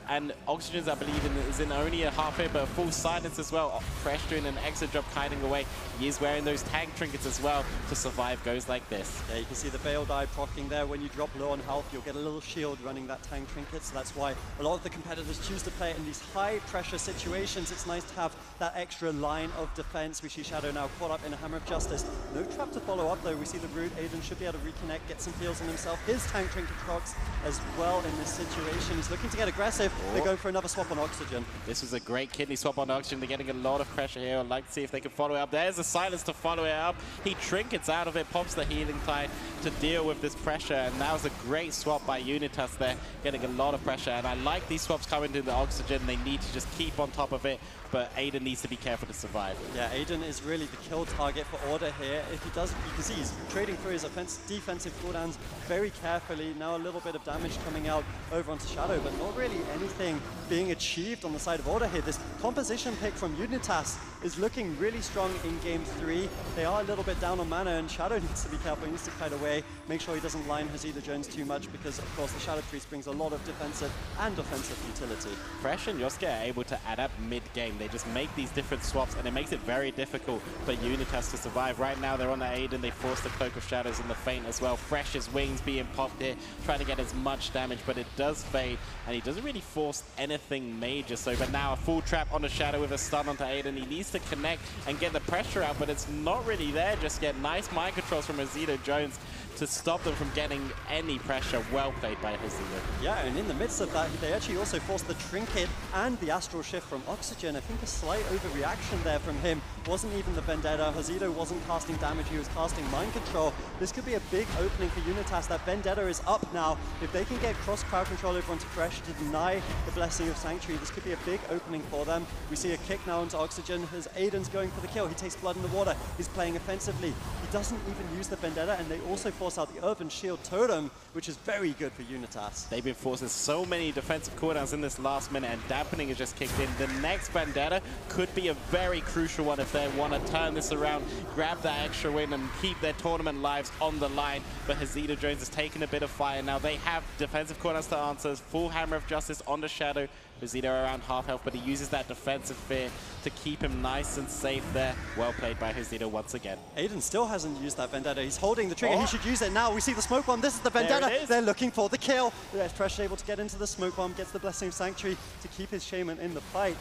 Speaker 3: And Oxygen's, I believe, is in only a half hit, but a full silence as well. Fresh doing an excellent job kiting away. He is wearing those tank trinkets as well to survive goes like this. Yeah, you can see the Veil Die proccing there. When you drop low on health, you'll get a little shield running that tank trinket. So that's why a lot of the competitors choose to play it in these high pressure situations. It's nice to have that extra line of defense. We see Shadow now caught up in a Hammer of Justice. No trap to follow up though. We see the root. Aiden should be able to reconnect, get some feels on himself. His tank trinket procs as well in this situation. He's looking to get aggressive. They're going for another swap on Oxygen. This was a great kidney swap on Oxygen. They're getting a lot of pressure here. I'd like to see if they can follow it up. There's a silence to follow it up. He trinkets out of it, pops the healing tide to deal with this pressure, and that was a great swap by Unitas there, getting a lot of pressure. And I like these swaps coming to the Oxygen. They need to just keep on top of it, but Aiden needs to be careful to survive. Yeah, Aiden is really the kill target for Order here. If he does, you can see he's trading through his defensive cooldowns very carefully. Now a little bit of damage coming out over onto Shadow, but not really anything being achieved on the side of Order here. This composition pick from Unitas is looking really strong in Game 3. They are a little bit down on mana, and Shadow needs to be careful. He needs to kite away, make sure he doesn't line Hizito Jones too much, because of course the Shadow Priest brings a lot of defensive and offensive utility. Fresh and Yosuke are able to adapt mid-game. They just make these different swaps, and it makes it very difficult for Unitas to survive. Right now they're on the Aiden. They force the Cloak of Shadows and the Feint as well. Fresh's wings being popped here, trying to get as much damage, but it does fade, and he doesn't really force anything major. So, but now a full trap on the Shadow with a stun onto Aiden. He needs to connect and get the pressure out, but it's not really there just yet. Nice mind controls from Hizito Jones to stop them from getting any pressure. Well played by Hizito. Yeah, and in the midst of that, they actually also forced the Trinket and the Astral Shift from Oxygen. I think a slight overreaction there from him. Wasn't even the Vendetta. Hizito wasn't casting damage, he was casting mind control. This could be a big opening for Unitas. That Vendetta is up now. If they can get cross crowd control over onto Fresh to deny the Blessing of Sanctuary, this could be a big opening for them. We see a kick now into Oxygen. As Aiden's going for the kill, he takes blood in the water. He's playing offensively. He doesn't even use the Vendetta, and they also force out the Earthen Shield Totem, which is very good for Unitas.
Speaker 4: They've been forcing so many defensive cooldowns in this last minute, and dampening has just kicked in. The next Vendetta could be a very crucial one if they want to turn this around, grab that extra win, and keep their tournament lives on the line. But Hesida Jones has taken a bit of fire now. They have defensive cooldowns to answer. Full Hammer of Justice on the Shadow. Hesida around half health, but he uses that defensive fear to keep him nice and safe there. Well played by Hesida once again.
Speaker 3: Aiden still hasn't used that Vendetta. He's holding the trigger. He should use it now. We see the smoke bomb. This is the Vendetta. They're looking for the kill. Fresh able to get into the smoke bomb, gets the Blessing of Sanctuary to keep his Shaman in the fight.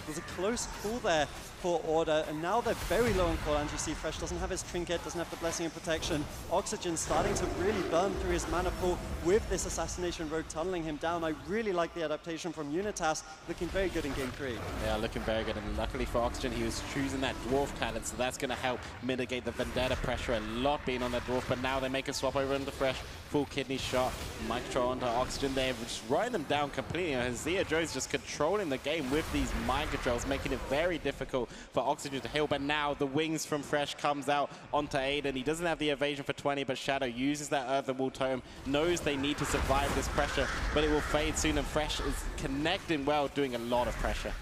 Speaker 3: There's a close call there for Order, and now they're very low on cooldowns. You see Fresh doesn't have his Trinket, doesn't have the Blessing of Protection. Oxygen starting to really burn through his mana pool with this Assassination Rogue tunneling him down. I really like the adaptation from Unitas, looking very good in Game 3.
Speaker 4: Yeah, looking very good, and luckily for Oxygen, he was choosing that Dwarf talent, so that's going to help mitigate the Vendetta pressure a lot being on that Dwarf, but now they make a swap over into Fresh. Full kidney shot, Micro onto Oxygen. They're just riding them down completely. And Hesida Jones just controlling the game with these mind controls, making it very difficult for Oxygen to heal. But now the wings from Fresh comes out onto Aiden. He doesn't have the evasion for 20, but Shadow uses that Earthen Wall Tome, knows they need to survive this pressure, but it will fade soon, and Fresh is connecting well, doing a lot of pressure.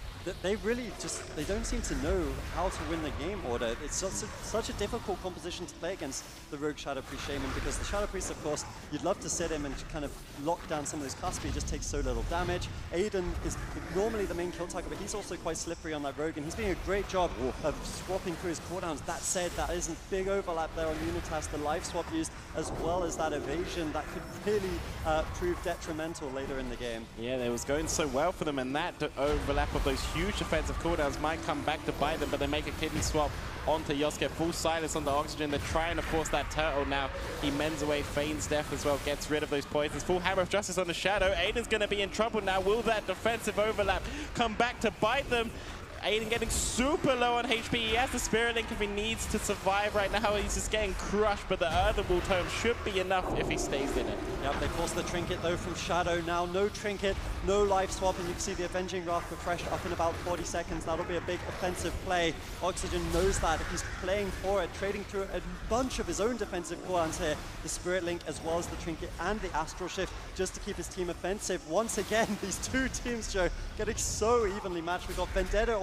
Speaker 3: They really just, they don't seem to know how to win the game, Order. It's such a difficult composition to play against the Rogue Shadow Priest Shaman, because the Shadow Priest, of course, you'd love to sit him and kind of lock down some of his class, but he just takes so little damage. Aiden is normally the main kill target, but he's also quite slippery on that Rogue, and he's doing a great job of swapping through his cooldowns. That said, that isn't big overlap there on Unitas, the life swap used, as well as that evasion that could really prove detrimental later in the game.
Speaker 4: Yeah, it was going so well for them, and that overlap of those huge defensive cooldowns might come back to bite them, but they make a kidney swap onto Yosuke. Full silence on the Oxygen. They're trying to force that turtle now. He mends away, feigns death as well, gets rid of those poisons. Full Hammer of Justice on the Shadow. Aiden's going to be in trouble now. Will that defensive overlap come back to bite them? Aiden getting super low on HP. He has the Spirit Link if he needs to survive right now. He's just getting crushed, but the Earthen Wall Tome should be enough if he stays in it.
Speaker 3: Yep, they force the Trinket though from Shadow now. No Trinket, no life swap, and you can see the Avenging Wrath for Fresh up in about 40 seconds. That'll be a big offensive play. Oxygen knows that. He's playing for it, trading through a bunch of his own defensive cooldowns here. The Spirit Link as well as the Trinket and the Astral Shift just to keep his team offensive. Once again, these two teams, Joe, getting so evenly matched. We've got Vendetta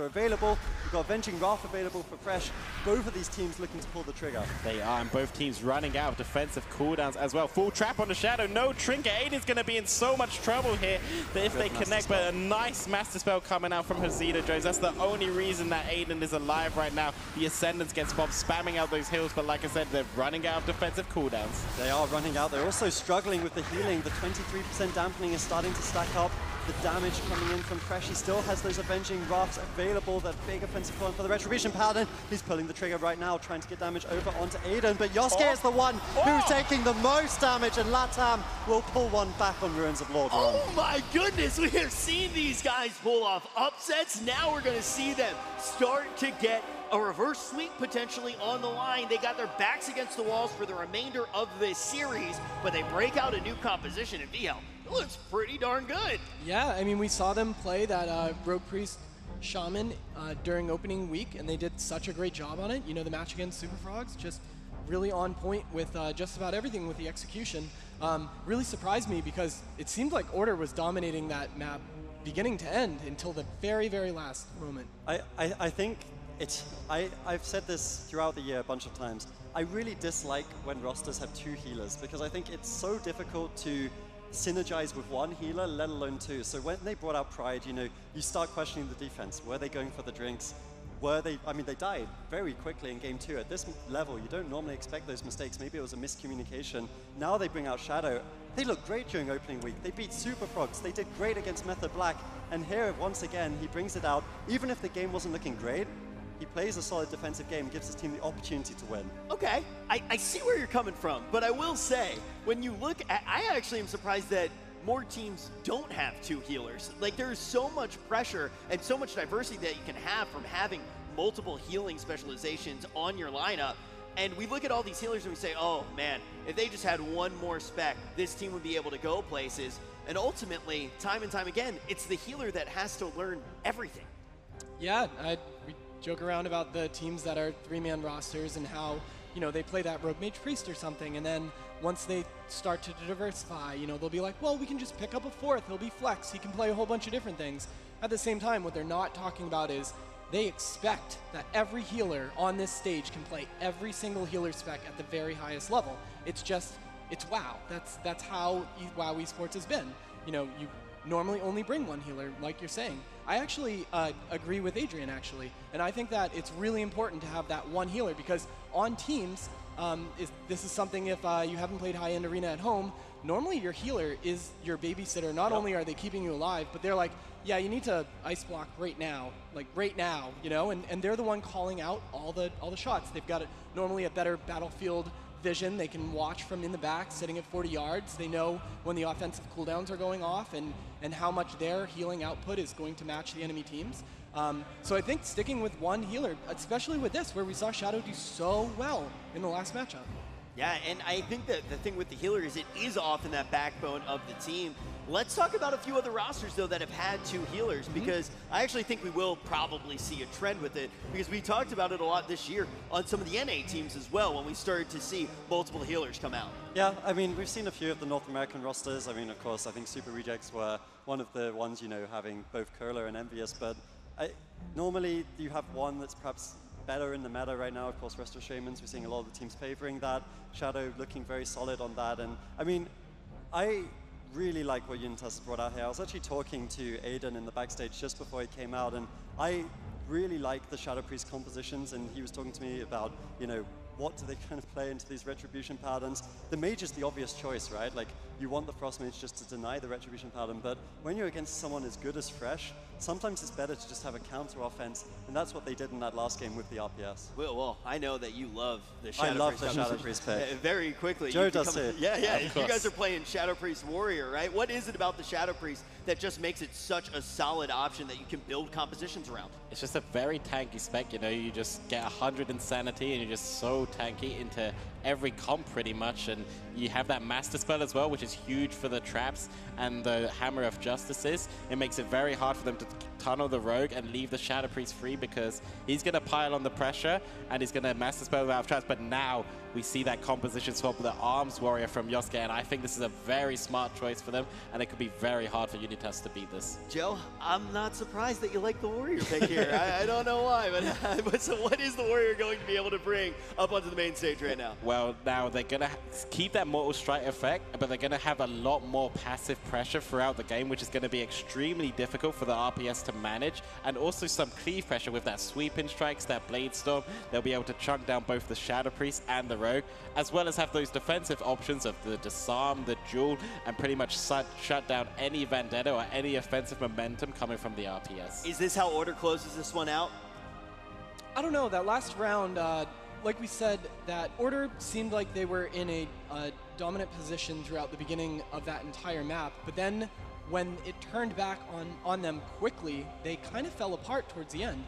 Speaker 3: available, we've got Avenging Wrath available for Fresh. Both of these teams looking to pull the trigger.
Speaker 4: They are, and both teams running out of defensive cooldowns as well. Full trap on the Shadow, no Trinket. Aiden's going to be in so much trouble here that if they connect, but a nice Master Spell coming out from Hesida Jones. That's the only reason that Aiden is alive right now. The Ascendants gets Bob spamming out those heals, but like I said, they're running out of defensive cooldowns.
Speaker 3: They are running out. They're also struggling with the healing. The 23% dampening is starting to stack up. The damage coming in from Fresh. He still has those Avenging Wraths available. That big offensive point for the Retribution Paladin. He's pulling the trigger right now, trying to get damage over onto Aiden. But Yosuke is the one who's taking the most damage, and Latam will pull one back on Ruins of Lord.
Speaker 2: Oh my goodness, we have seen these guys pull off upsets. Now we're going to see them start to get a reverse sweep potentially on the line. They got their backs against the walls for the remainder of this series, but they break out a new composition in VL. It looks pretty darn good.
Speaker 1: Yeah, I mean, we saw them play that Rogue Priest Shaman during opening week, and they did such a great job on it. You know, the match against Super Frogs, just really on point with just about everything with the execution. Really surprised me because it seemed like Order was dominating that map beginning to end until the very, very last moment.
Speaker 3: I think I've said this throughout the year a bunch of times. I really dislike when rosters have two healers because I think it's so difficult to synergize with one healer, let alone two. So when they brought out Pride, you know, you start questioning the defense. Were they going for the drinks? They died very quickly in game 2. At this level, you don't normally expect those mistakes. Maybe it was a miscommunication. Now they bring out Shadow. They look great during opening week. They beat Super Frogs. They did great against Method Black. And here, once again, he brings it out. Even if the game wasn't looking great, he plays a solid defensive game, gives his team the opportunity to win.
Speaker 2: Okay, I see where you're coming from, but I will say, when you look at, I actually am surprised that more teams don't have two healers. Like, there's so much pressure and so much diversity that you can have from having multiple healing specializations on your lineup. And we look at all these healers and we say, oh man, if they just had one more spec, this team would be able to go places. And ultimately, time and time again, it's the healer that has to learn everything.
Speaker 1: Yeah, we joke around about the teams that are 3-man rosters and how you know, they play that Rogue Mage Priest or something, and then once they start to diversify, you know, they'll be like, well, we can just pick up a fourth, he'll be flex, he can play a whole bunch of different things. At the same time, what they're not talking about is they expect that every healer on this stage can play every single healer spec at the very highest level. It's just, it's WoW. That's how WoW esports has been. You know, you normally only bring one healer, like you're saying. I actually agree with Adrian, actually, and I think that it's really important to have that one healer, because on teams, this is something, if you haven't played high-end arena at home, normally your healer is your babysitter. Not only are they keeping you alive, but they're like, yeah, you need to ice block right now, like right now, you know, and they're the one calling out all the shots. They've got normally a better battlefield vision. They can watch from in the back, sitting at 40 yards. They know when the offensive cooldowns are going off and how much their healing output is going to match the enemy teams. So I think sticking with one healer, especially with this, where we saw Shadow do so well in the last matchup.
Speaker 2: Yeah, and I think that the thing with the healer is it is often that backbone of the team. Let's talk about a few other rosters, though, that have had two healers, because I actually think we will probably see a trend with it, because we talked about it a lot this year on some of the NA teams as well, when we started to see multiple healers come out.
Speaker 3: Yeah, I mean, we've seen a few of the North American rosters. I mean, of course, I think Super Rejects were one of the ones, you know, having both Curler and Envious, but normally you have one that's perhaps better in the meta right now. Of course, Resto Shamans, we're seeing a lot of the teams favoring that. Shadow looking very solid on that. And I mean, I really like what Unitas brought out here. I was actually talking to Aiden in the backstage just before he came out, and I really like the Shadow Priest compositions, and he was talking to me about, you know, what do they kind of play into these retribution patterns? The mage is the obvious choice, right? Like, you want the frost mage just to deny the retribution pattern, but when you're against someone as good as Fresh, sometimes it's better to just have a counter offense, and that's what they did in that last game with the RPS.
Speaker 2: Well, I know that you love the Shadow Priest.
Speaker 3: I love the Shadow Priest pick.
Speaker 2: Very quickly.
Speaker 3: Joe does too.
Speaker 2: Yeah. You guys are playing Shadow Priest Warrior, right? What is it about the Shadow Priest that just makes it such a solid option that you can build compositions around?
Speaker 4: It's just a very tanky spec, you know, you just get 100 insanity and you're just so tanky into every comp pretty much, and you have that master spell as well, which is huge for the traps and the Hammer of Justices. It makes it very hard for them to tunnel the rogue and leave the Shadow Priest free, because he's going to pile on the pressure and he's going to master spell out of traps. But now we see that composition swap with the Arms Warrior from Yosuke, and I think this is a very smart choice for them, and it could be very hard for Unitas to beat this.
Speaker 2: Joe, I'm not surprised that you like the Warrior pick here. I don't know why, but so what is the Warrior going to be able to bring up onto the main stage right now?
Speaker 4: Well, now they're going to keep that Mortal Strike effect, but they're going to have a lot more passive pressure throughout the game, which is going to be extremely difficult for the RPS to manage, and also some cleave pressure with that sweeping strikes, that Blade Storm. They'll be able to chunk down both the Shadow Priest and the Rogue, as well as have those defensive options of the Disarm, the Duel, and pretty much shut down any Vendetta or any offensive momentum coming from the RPS.
Speaker 2: Is this how Order closes this one out?
Speaker 1: I don't know. That last round, like we said, that Order seemed like they were in a dominant position throughout the beginning of that entire map, but then when it turned back on them quickly, they kind of fell apart towards the end.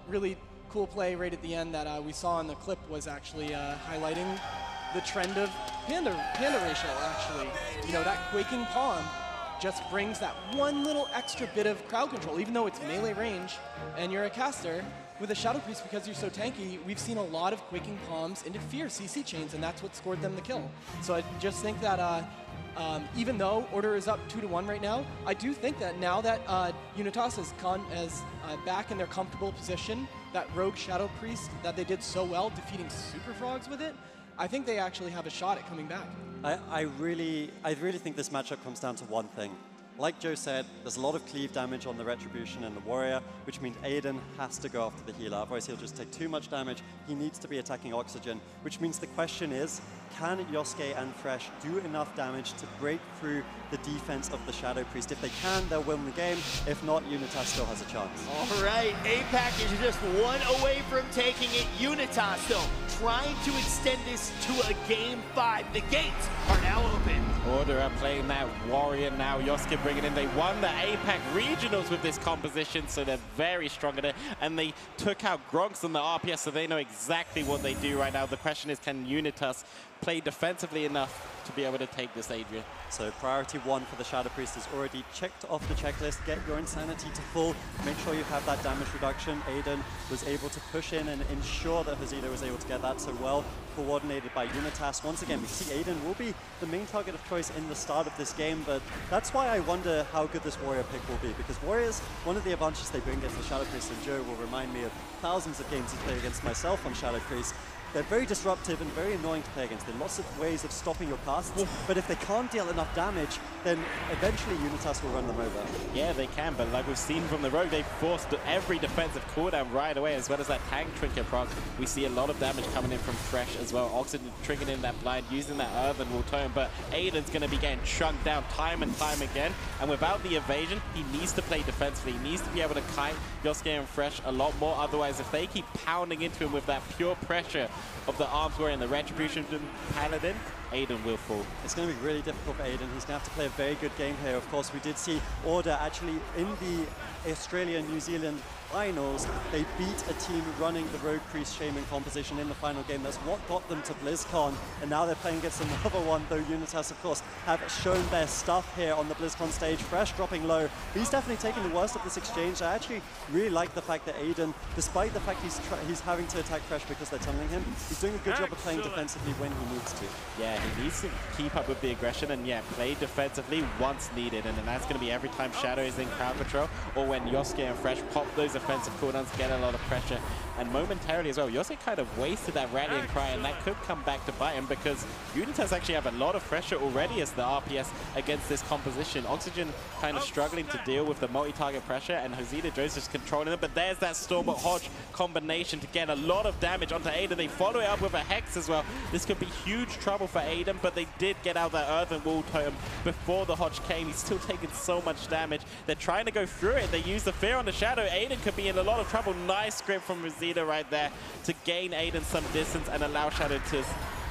Speaker 1: Really cool play right at the end that we saw in the clip was actually highlighting the trend of Panda ratio, actually. You know, that Quaking Palm just brings that one little extra bit of crowd control, even though it's melee range and you're a caster. With a Shadow Priest, because you're so tanky, we've seen a lot of Quaking Palms into Fear CC chains, and that's what scored them the kill. So I just think that even though Order is up 2-1 right now, I do think that now that Unitas has gone back in their comfortable position, that Rogue Shadow Priest that they did so well defeating Super Frogs with it, I think they actually have a shot at coming back.
Speaker 3: I really think this matchup comes down to one thing. Like Joe said, there's a lot of cleave damage on the Retribution and the Warrior, which means Aiden has to go after the healer. Otherwise, he'll just take too much damage. He needs to be attacking Oxygen, which means the question is, can Yosuke and Fresh do enough damage to break through the defense of the Shadow Priest? If they can, they'll win the game. If not, Unitas still has a chance.
Speaker 2: All right, APAC is just one away from taking it. Unitas, though, trying to extend this to a Game 5. The gates are now open.
Speaker 4: Order are playing that Warrior now. Yosuke bringing in. They won the APAC Regionals with this composition, so they're very strong in it. And they took out Gronks on the RPS, so they know exactly what they do right now. The question is, can Unitas play defensively enough to be able to take this Adrian.
Speaker 3: So priority 1 for the Shadow Priest is already checked off the checklist. Get your Insanity to full. Make sure you have that damage reduction. Aiden was able to push in and ensure that Josito was able to get that, so well coordinated by Unitas. Once again, we see Aiden will be the main target of choice in the start of this game, but that's why I wonder how good this Warrior pick will be, because Warriors, one of the advantages they bring against the Shadow Priest, and Joe will remind me of thousands of games he's played against myself on Shadow Priest. They're very disruptive and very annoying to play against. There are lots of ways of stopping your casts, but if they can't deal enough damage, then eventually Unitas will run them over.
Speaker 4: Yeah, they can, but like we've seen from the rogue, they've forced every defensive cooldown right away, as well as that tank trinket proc. We see a lot of damage coming in from Fresh as well. Oxygen triggering in that blind, using that Earthen Wall Tome, but Aiden's going to be getting chunked down time and time again, and without the evasion, he needs to play defensively. He needs to be able to kite Yosuke and Fresh a lot more, otherwise if they keep pounding into him with that pure pressure of the arms wearing the Retribution Paladin, Aiden will fall. It's
Speaker 3: going to be really difficult for Aiden. He's going to have to play a very good game here. Of course, we did see Order actually in the Australia-New Zealand finals. They beat a team running the Rogue Priest Shaman composition in the final game. That's what got them to BlizzCon, and now they're playing against another one, though Unitas, of course, have shown their stuff here on the BlizzCon stage. Fresh dropping low. He's definitely taking the worst of this exchange. I actually really like the fact that Aiden, despite the fact he's having to attack Fresh because they're tunneling him, he's doing a good job of playing defensively when he needs to.
Speaker 4: Yeah, he needs to keep up with the aggression and, yeah, play defensively once needed. And then that's going to be every time Shadow is in crowd control or when Yosuke and Fresh pop those offensive cooldowns, get a lot of pressure. And momentarily as well, Yosuke kind of wasted that rallying cry, and that could come back to bite him because Unitas actually have a lot of pressure already as the RPS against this composition. Oxygen kind of struggling to deal with the multi-target pressure, and Josito Joseph's controlling it. But there's that Stormbot Hodge combination to get a lot of damage onto Aiden. They follow it up with a Hex as well. This could be huge trouble for Aiden, but they did get out that Earthen Wall Tome before the Hodge came. He's still taking so much damage. They're trying to go through it. They use the Fear on the Shadow. Aiden could be in a lot of trouble. Nice grip from Rosita right there to gain Aiden some distance and allow Shadow to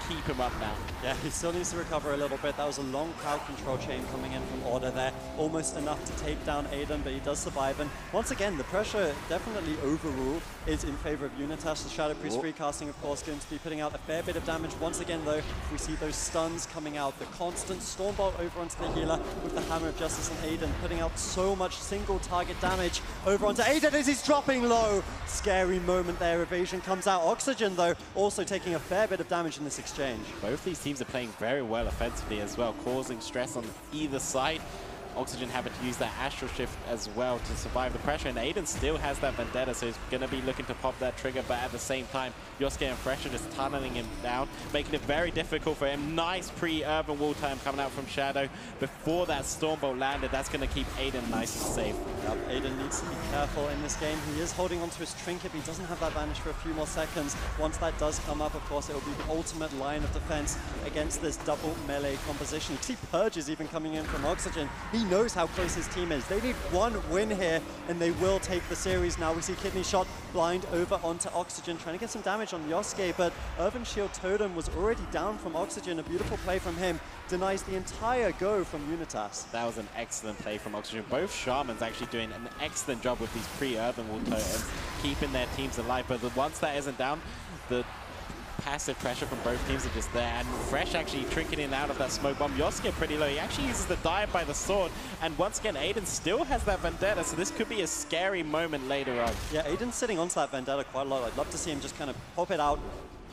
Speaker 4: keep him up now.
Speaker 3: Yeah, he still needs to recover a little bit. That was a long crowd control chain coming in from Order there. Almost enough to take down Aiden, but he does survive. And once again, the pressure definitely overall is in favor of Unitas. The Shadow Priest free casting, of course, going to be putting out a fair bit of damage. Once again, though, we see those stuns coming out. The constant Stormbolt over onto the healer with the Hammer of Justice and Aiden putting out so much single target damage over onto Aiden as he's dropping low. Scary moment there. Evasion comes out. Oxygen, though, also taking a fair bit of damage in this exchange.
Speaker 4: Both these teams are playing very well offensively as well, causing stress on either side. Oxygen having to use that Astral Shift as well to survive the pressure, and Aiden still has that Vendetta, so he's going to be looking to pop that trigger, but at the same time, Yosuke and Fresh are just tunneling him down, making it very difficult for him. Nice pre-Urban Wall Time coming out from Shadow before that Stormbolt landed. That's going to keep Aiden nice and safe.
Speaker 3: Yep, Aiden needs to be careful in this game. He is holding onto his trinket, but he doesn't have that vanish for a few more seconds. Once that does come up, of course, it will be the ultimate line of defense against this double melee composition. You see Purges even coming in from Oxygen. He knows how close his team is. They need one win here, and they will take the series. Now we see Kidney Shot blind over onto Oxygen, trying to get some damage on Yosuke, but Earthen Shield Totem was already down from Oxygen. A beautiful play from him denies the entire go from Unitas.
Speaker 4: That was an excellent play from Oxygen. Both Shamans actually doing an excellent job with these pre-Earthen Wall Totems, keeping their teams alive, but once that isn't down, the passive pressure from both teams are just there, and Fresh actually trinketing out of that smoke bomb. Yosuke pretty low. He actually uses the dive by the sword, and once again, Aiden still has that Vendetta, so this could be a scary moment later on.
Speaker 3: Yeah, Aiden's sitting onto that Vendetta quite a lot. I'd love to see him just kind of pop it out,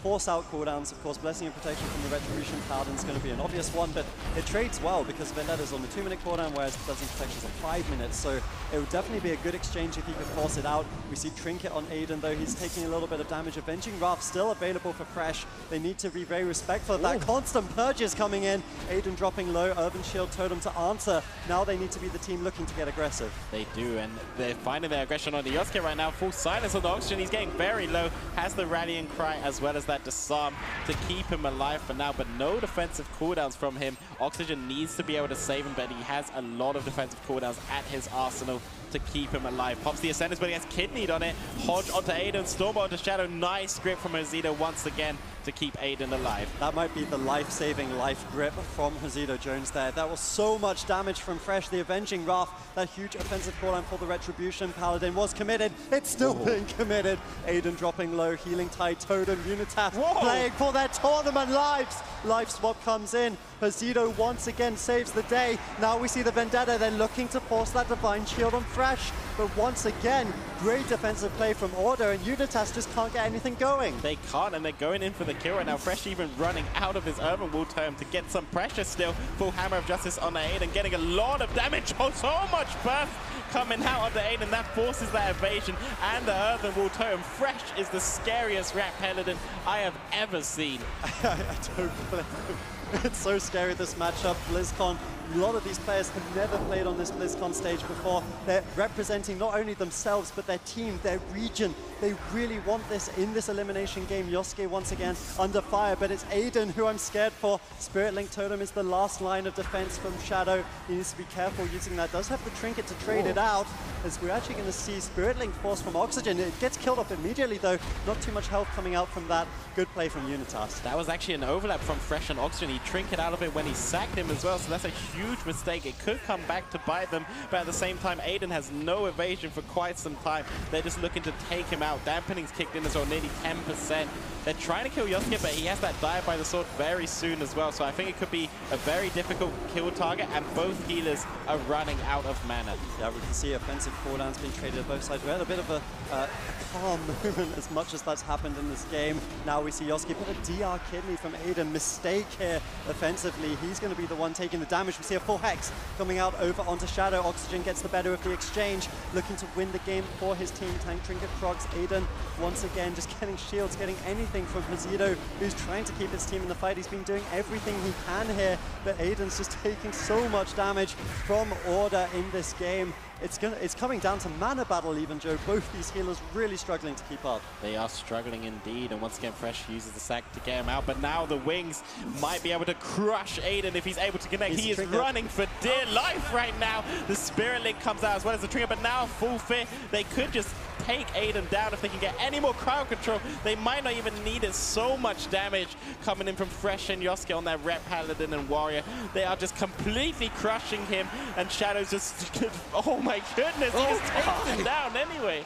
Speaker 3: force out cooldowns. Of course, Blessing and Protection from the Retribution Paladin is going to be an obvious one, but it trades well because Vendetta's on the 2-minute cooldown, whereas Blessing Protection's on 5 minutes, so it would definitely be a good exchange if he could force it out. We see Trinket on Aiden, though he's taking a little bit of damage. Avenging Wrath still available for Fresh. They need to be very respectful of that. Constant Purges coming in. Aiden dropping low. Earthen Shield Totem to answer. Now they need to be the team looking to get aggressive.
Speaker 4: They do, and they're finding their aggression on the Yosuke right now. Full silence on the Oxygen. He's getting very low. Has the Rallying Cry as well as that Disarm to keep him alive for now, but no defensive cooldowns from him. Oxygen needs to be able to save him, but he has a lot of defensive cooldowns at his arsenal to keep him alive. Pops the Ascendance, but he gets kidneyed on it. Hodge onto Aiden, Stormbolt onto Shadow. Nice grip from Ozito once again to keep Aiden alive.
Speaker 3: That might be the life-saving life grip from Hosito Jones there. That was so much damage from Fresh. The Avenging Wrath, that huge offensive cooldown for the Retribution Paladin was committed. It's still being committed. Aiden dropping low, Healing Tide, Totem, Unitas playing for their tournament lives. Life swap comes in. Hosito once again saves the day. Now we see the Vendetta. They're looking to force that Divine Shield on Fresh. But once again, great defensive play from Order, and Unitas just can't get anything going.
Speaker 4: They can't, and they're going in for the kill right now. Fresh even running out of his Urban Wall Tome to get some pressure still. Full Hammer of Justice on the Aiden, getting a lot of damage. Oh, so much burst coming out of the Aiden. That forces that evasion and the Urban Wall Tome. Fresh is the scariest Rat Paladin I have ever seen.
Speaker 3: I don't blame him. It's so scary, this matchup. BlizzCon, a lot of these players have never played on this BlizzCon stage before. They're representing not only themselves, but their team, their region. They really want this in this elimination game. Yosuke once again under fire, but it's Aiden who I'm scared for. Spirit Link Totem is the last line of defense from Shadow. He needs to be careful using that. Does have the trinket to trade it out, as we're actually going to see Spirit Link force from Oxygen. It gets killed off immediately though. Not too much health coming out from that. Good play from Unitas.
Speaker 4: That was actually an overlap from Fresh and Oxygen. He trinket out of it when he sacked him as well, so that's a huge mistake. It could come back to bite them, but at the same time, Aiden has no evasion for quite some time. They're just looking to take him out. Dampening's kicked in as well, nearly 10%. They're trying to kill Yosuke, but he has that dive by the sword very soon as well, so I think it could be a very difficult kill target, and both healers are running out of mana.
Speaker 3: Yeah, we can see offensive cooldowns being traded at both sides. We had a bit of a calm moment as much as that's happened in this game. Now we see Yosuke put a DR kidney from Aiden. Mistake here offensively. He's going to be the one taking the damage. We see a full Hex coming out over onto Shadow. Oxygen gets the better of the exchange, looking to win the game for his team. Tank Trinket procs. Aiden once again just getting shields, getting anything from Hosito, who's trying to keep his team in the fight. He's been doing everything he can here, but Aiden's just taking so much damage from Order in this game. It's coming down to mana battle even, Joe. Both these healers really struggling to keep up.
Speaker 4: They are struggling indeed, and once again Fresh uses the sack to get him out, but now the Wings might be able to crush Aiden if he's able to connect. He is running for dear life right now. The Spirit Link comes out as well as the trigger, but now full fit. They could just take Aiden down if they can get any more crowd control. They might not even need it. So much damage coming in from Fresh and Yosuke on that Ret Paladin and Warrior. They are just completely crushing him, and Shadow's just, oh my goodness, he just takes him down anyway.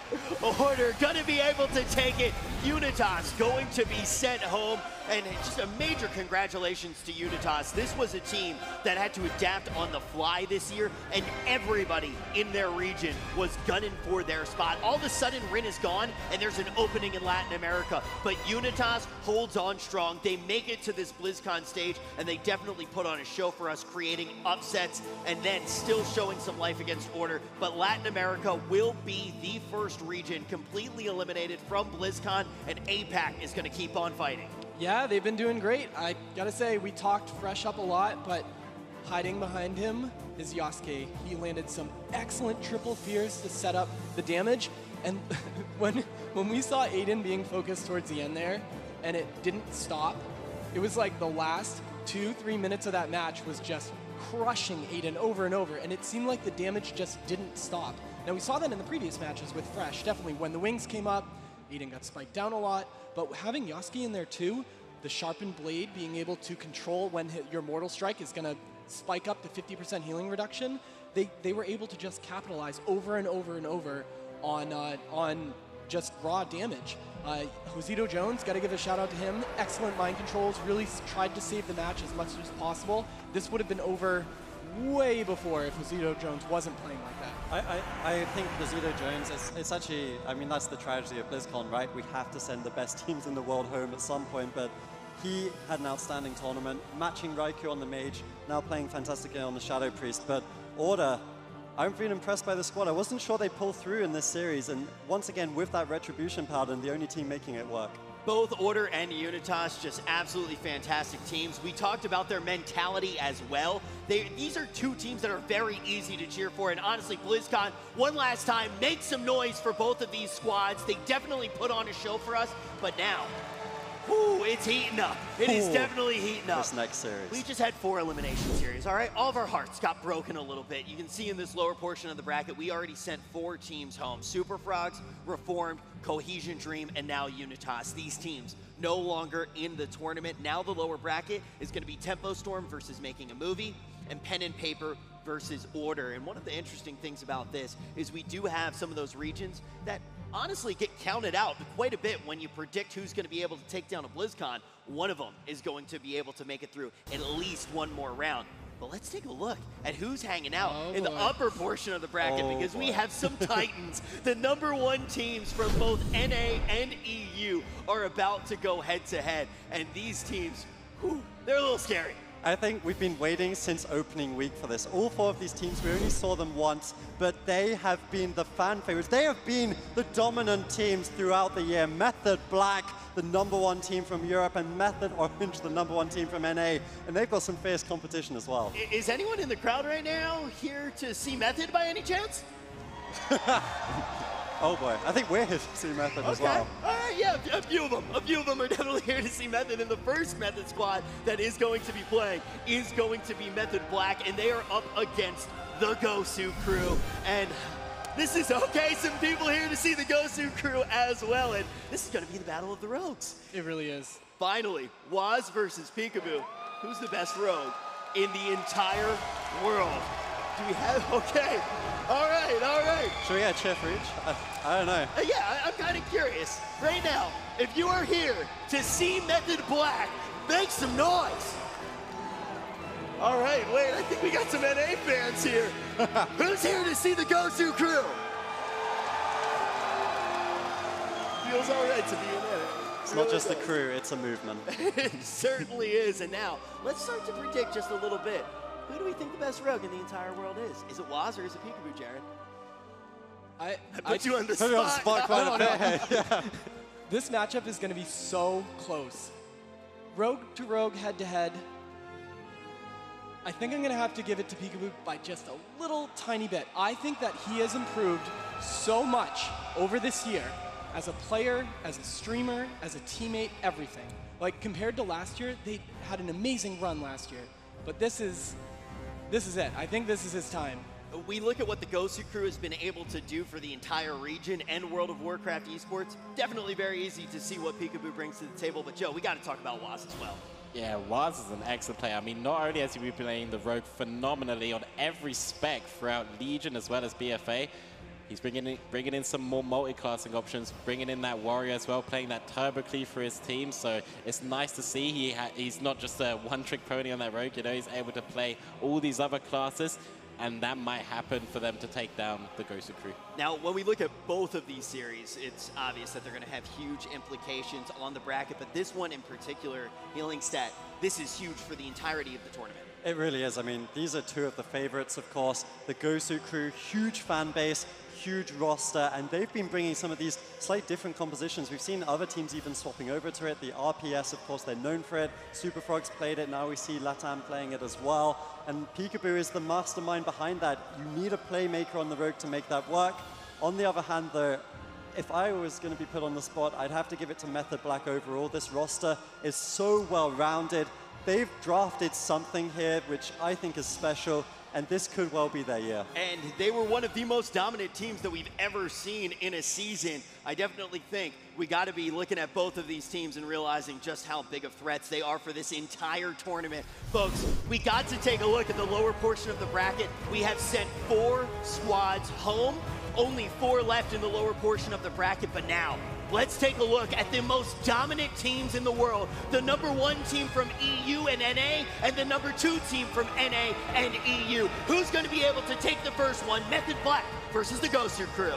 Speaker 2: Order gonna be able to take it. Unitas going to be sent home, and just a major congratulations to Unitas. This was a team that had to adapt on the fly this year, and everybody in their region was gunning for their spot. All of a sudden, Rin is gone, and there's an opening in Latin America, but Unitas holds on strong. They make it to this BlizzCon stage, and they definitely put on a show for us, creating upsets, and then still showing some life against Order. But Latin America will be the first region completely eliminated from BlizzCon, and APAC is going to keep on fighting.
Speaker 1: Yeah, they've been doing great. I gotta say, we talked Fresh up a lot, but hiding behind him is Yosuke. He landed some excellent triple fears to set up the damage. And when we saw Aiden being focused towards the end there, and it didn't stop, it was like the last 2-3 minutes of that match was just crushing Aiden over and over, and it seemed like the damage just didn't stop. Now, we saw that in the previous matches with Fresh. Definitely, when the Wings came up, Aiden got spiked down a lot, but having Yosuke in there too, the sharpened blade being able to control when your Mortal Strike is going to spike up to 50% healing reduction, they were able to just capitalize over and over and over on just raw damage. Hosito Jones, got to give a shout out to him. Excellent mind controls, really tried to save the match as much as possible. This would have been over way before if Hosito Jones wasn't playing like that.
Speaker 3: I think Hosito Jones, it's actually, I mean, that's the tragedy of BlizzCon, right? We have to send the best teams in the world home at some point, but he had an outstanding tournament, matching Raikou on the Mage, now playing fantastically on the Shadow Priest, but Order, I'm really impressed by the squad. I wasn't sure they'd pull through in this series, and once again, with that Retribution Paladin, the only team making it work.
Speaker 2: Both Order and Unitas, just absolutely fantastic teams. We talked about their mentality as well. These are two teams that are very easy to cheer for, and honestly, BlizzCon, one last time, make some noise for both of these squads. They definitely put on a show for us, but now, Ooh, it's heating up. It is definitely heating up.
Speaker 3: This next series.
Speaker 2: We just had 4 elimination series, all right? All of our hearts got broken a little bit. You can see in this lower portion of the bracket, we already sent 4 teams home. Super Frogs, Reformed, Cohesion Dream, and now Unitas. These teams no longer in the tournament. Now the lower bracket is going to be Tempo Storm versus Making a Movie, and Pen and Paper versus Order. And one of the interesting things about this is we do have some of those regions that honestly get counted out quite a bit when you predict who's going to be able to take down a BlizzCon. One of them is going to be able to make it through at least one more round. But let's take a look at who's hanging out in the upper portion of the bracket, because we have some Titans. The #1 teams from both NA and EU are about to go head-to-head. And these teams, whew, they're a little scary.
Speaker 3: I think we've been waiting since opening week for this. All 4 of these teams, we only saw them once, but they have been the fan favorites. They have been the dominant teams throughout the year. Method Black, the #1 team from Europe, and Method Orange, the #1 team from NA. And they've got some fierce competition as well.
Speaker 2: Is anyone in the crowd right now here to see Method by any chance?
Speaker 3: Oh boy, I think we're here to see Method as well.
Speaker 2: All right, yeah, a few of them. A few of them are definitely here to see Method. And the first Method squad that is going to be playing is going to be Method Black, and they are up against the Gosu crew. And this is okay, some people here to see the Gosu crew as well. And this is going to be the battle of the rogues.
Speaker 1: It really is.
Speaker 2: Finally, Waz versus Peekaboo. Who's the best rogue in the entire world? Do we have, okay. All right.
Speaker 3: Should we get a cheer for each? I don't know.
Speaker 2: Yeah, I'm kind of curious. Right now, if you are here to see Method Black, make some noise. All right, wait, I think we got some NA fans here. Who's here to see the Gosu crew? Feels all right to be in NA.
Speaker 3: It's not just the crew, it's a movement.
Speaker 2: It certainly is. And now, let's start to predict just a little bit. Who do we think the best rogue in the entire world is? Is it Waz or is it Peekaboo, Jared? I put you on the spot.
Speaker 3: Put you on the spot quite a bit. Yeah.
Speaker 1: This matchup is going to be so close. Rogue to rogue, head to head. I think I'm going to have to give it to Peekaboo by just a little tiny bit. I think that he has improved so much over this year as a player, as a streamer, as a teammate, everything. Like, compared to last year, they had an amazing run last year. But this is it. I think this is his time.
Speaker 2: We look at what the Gosu crew has been able to do for the entire region and World of Warcraft esports. Definitely very easy to see what Peekaboo brings to the table. But Joe, we got to talk about Waz as well.
Speaker 4: Yeah, Waz is an excellent player. I mean, not only has he been playing the rogue phenomenally on every spec throughout Legion as well as BFA, he's bringing in some more multi-classing options, bringing in that warrior as well, playing that turbo cleave for his team. So it's nice to see he's not just a one-trick pony on that rogue. You know, he's able to play all these other classes, and that might happen for them to take down the Gosu crew.
Speaker 2: Now, when we look at both of these series, it's obvious that they're going to have huge implications on the bracket, but this one in particular, Healing Stat, this is huge for the entirety of the tournament.
Speaker 3: It really is. I mean, these are 2 of the favorites, of course. The Gosu crew, huge fan base, huge roster, and they've been bringing some of these slightly different compositions. We've seen other teams even swapping over to it. The RPS, of course, they're known for it. Super Frogs played it. Now we see LATAM playing it as well. And Peekaboo is the mastermind behind that. You need a playmaker on the rogue to make that work. On the other hand, though, if I was going to be put on the spot, I'd have to give it to Method Black overall. This roster is so well-rounded. They've drafted something here which I think is special, and this could well be their year.
Speaker 2: And they were one of the most dominant teams that we've ever seen in a season. I definitely think we got to be looking at both of these teams and realizing just how big of threats they are for this entire tournament. Folks, we got to take a look at the lower portion of the bracket. We have sent 4 squads home, only 4 left in the lower portion of the bracket, but now, let's take a look at the most dominant teams in the world. The #1 team from EU and NA, and the #2 team from NA and EU. Who's going to be able to take the first one? Method Black versus the Gosu crew.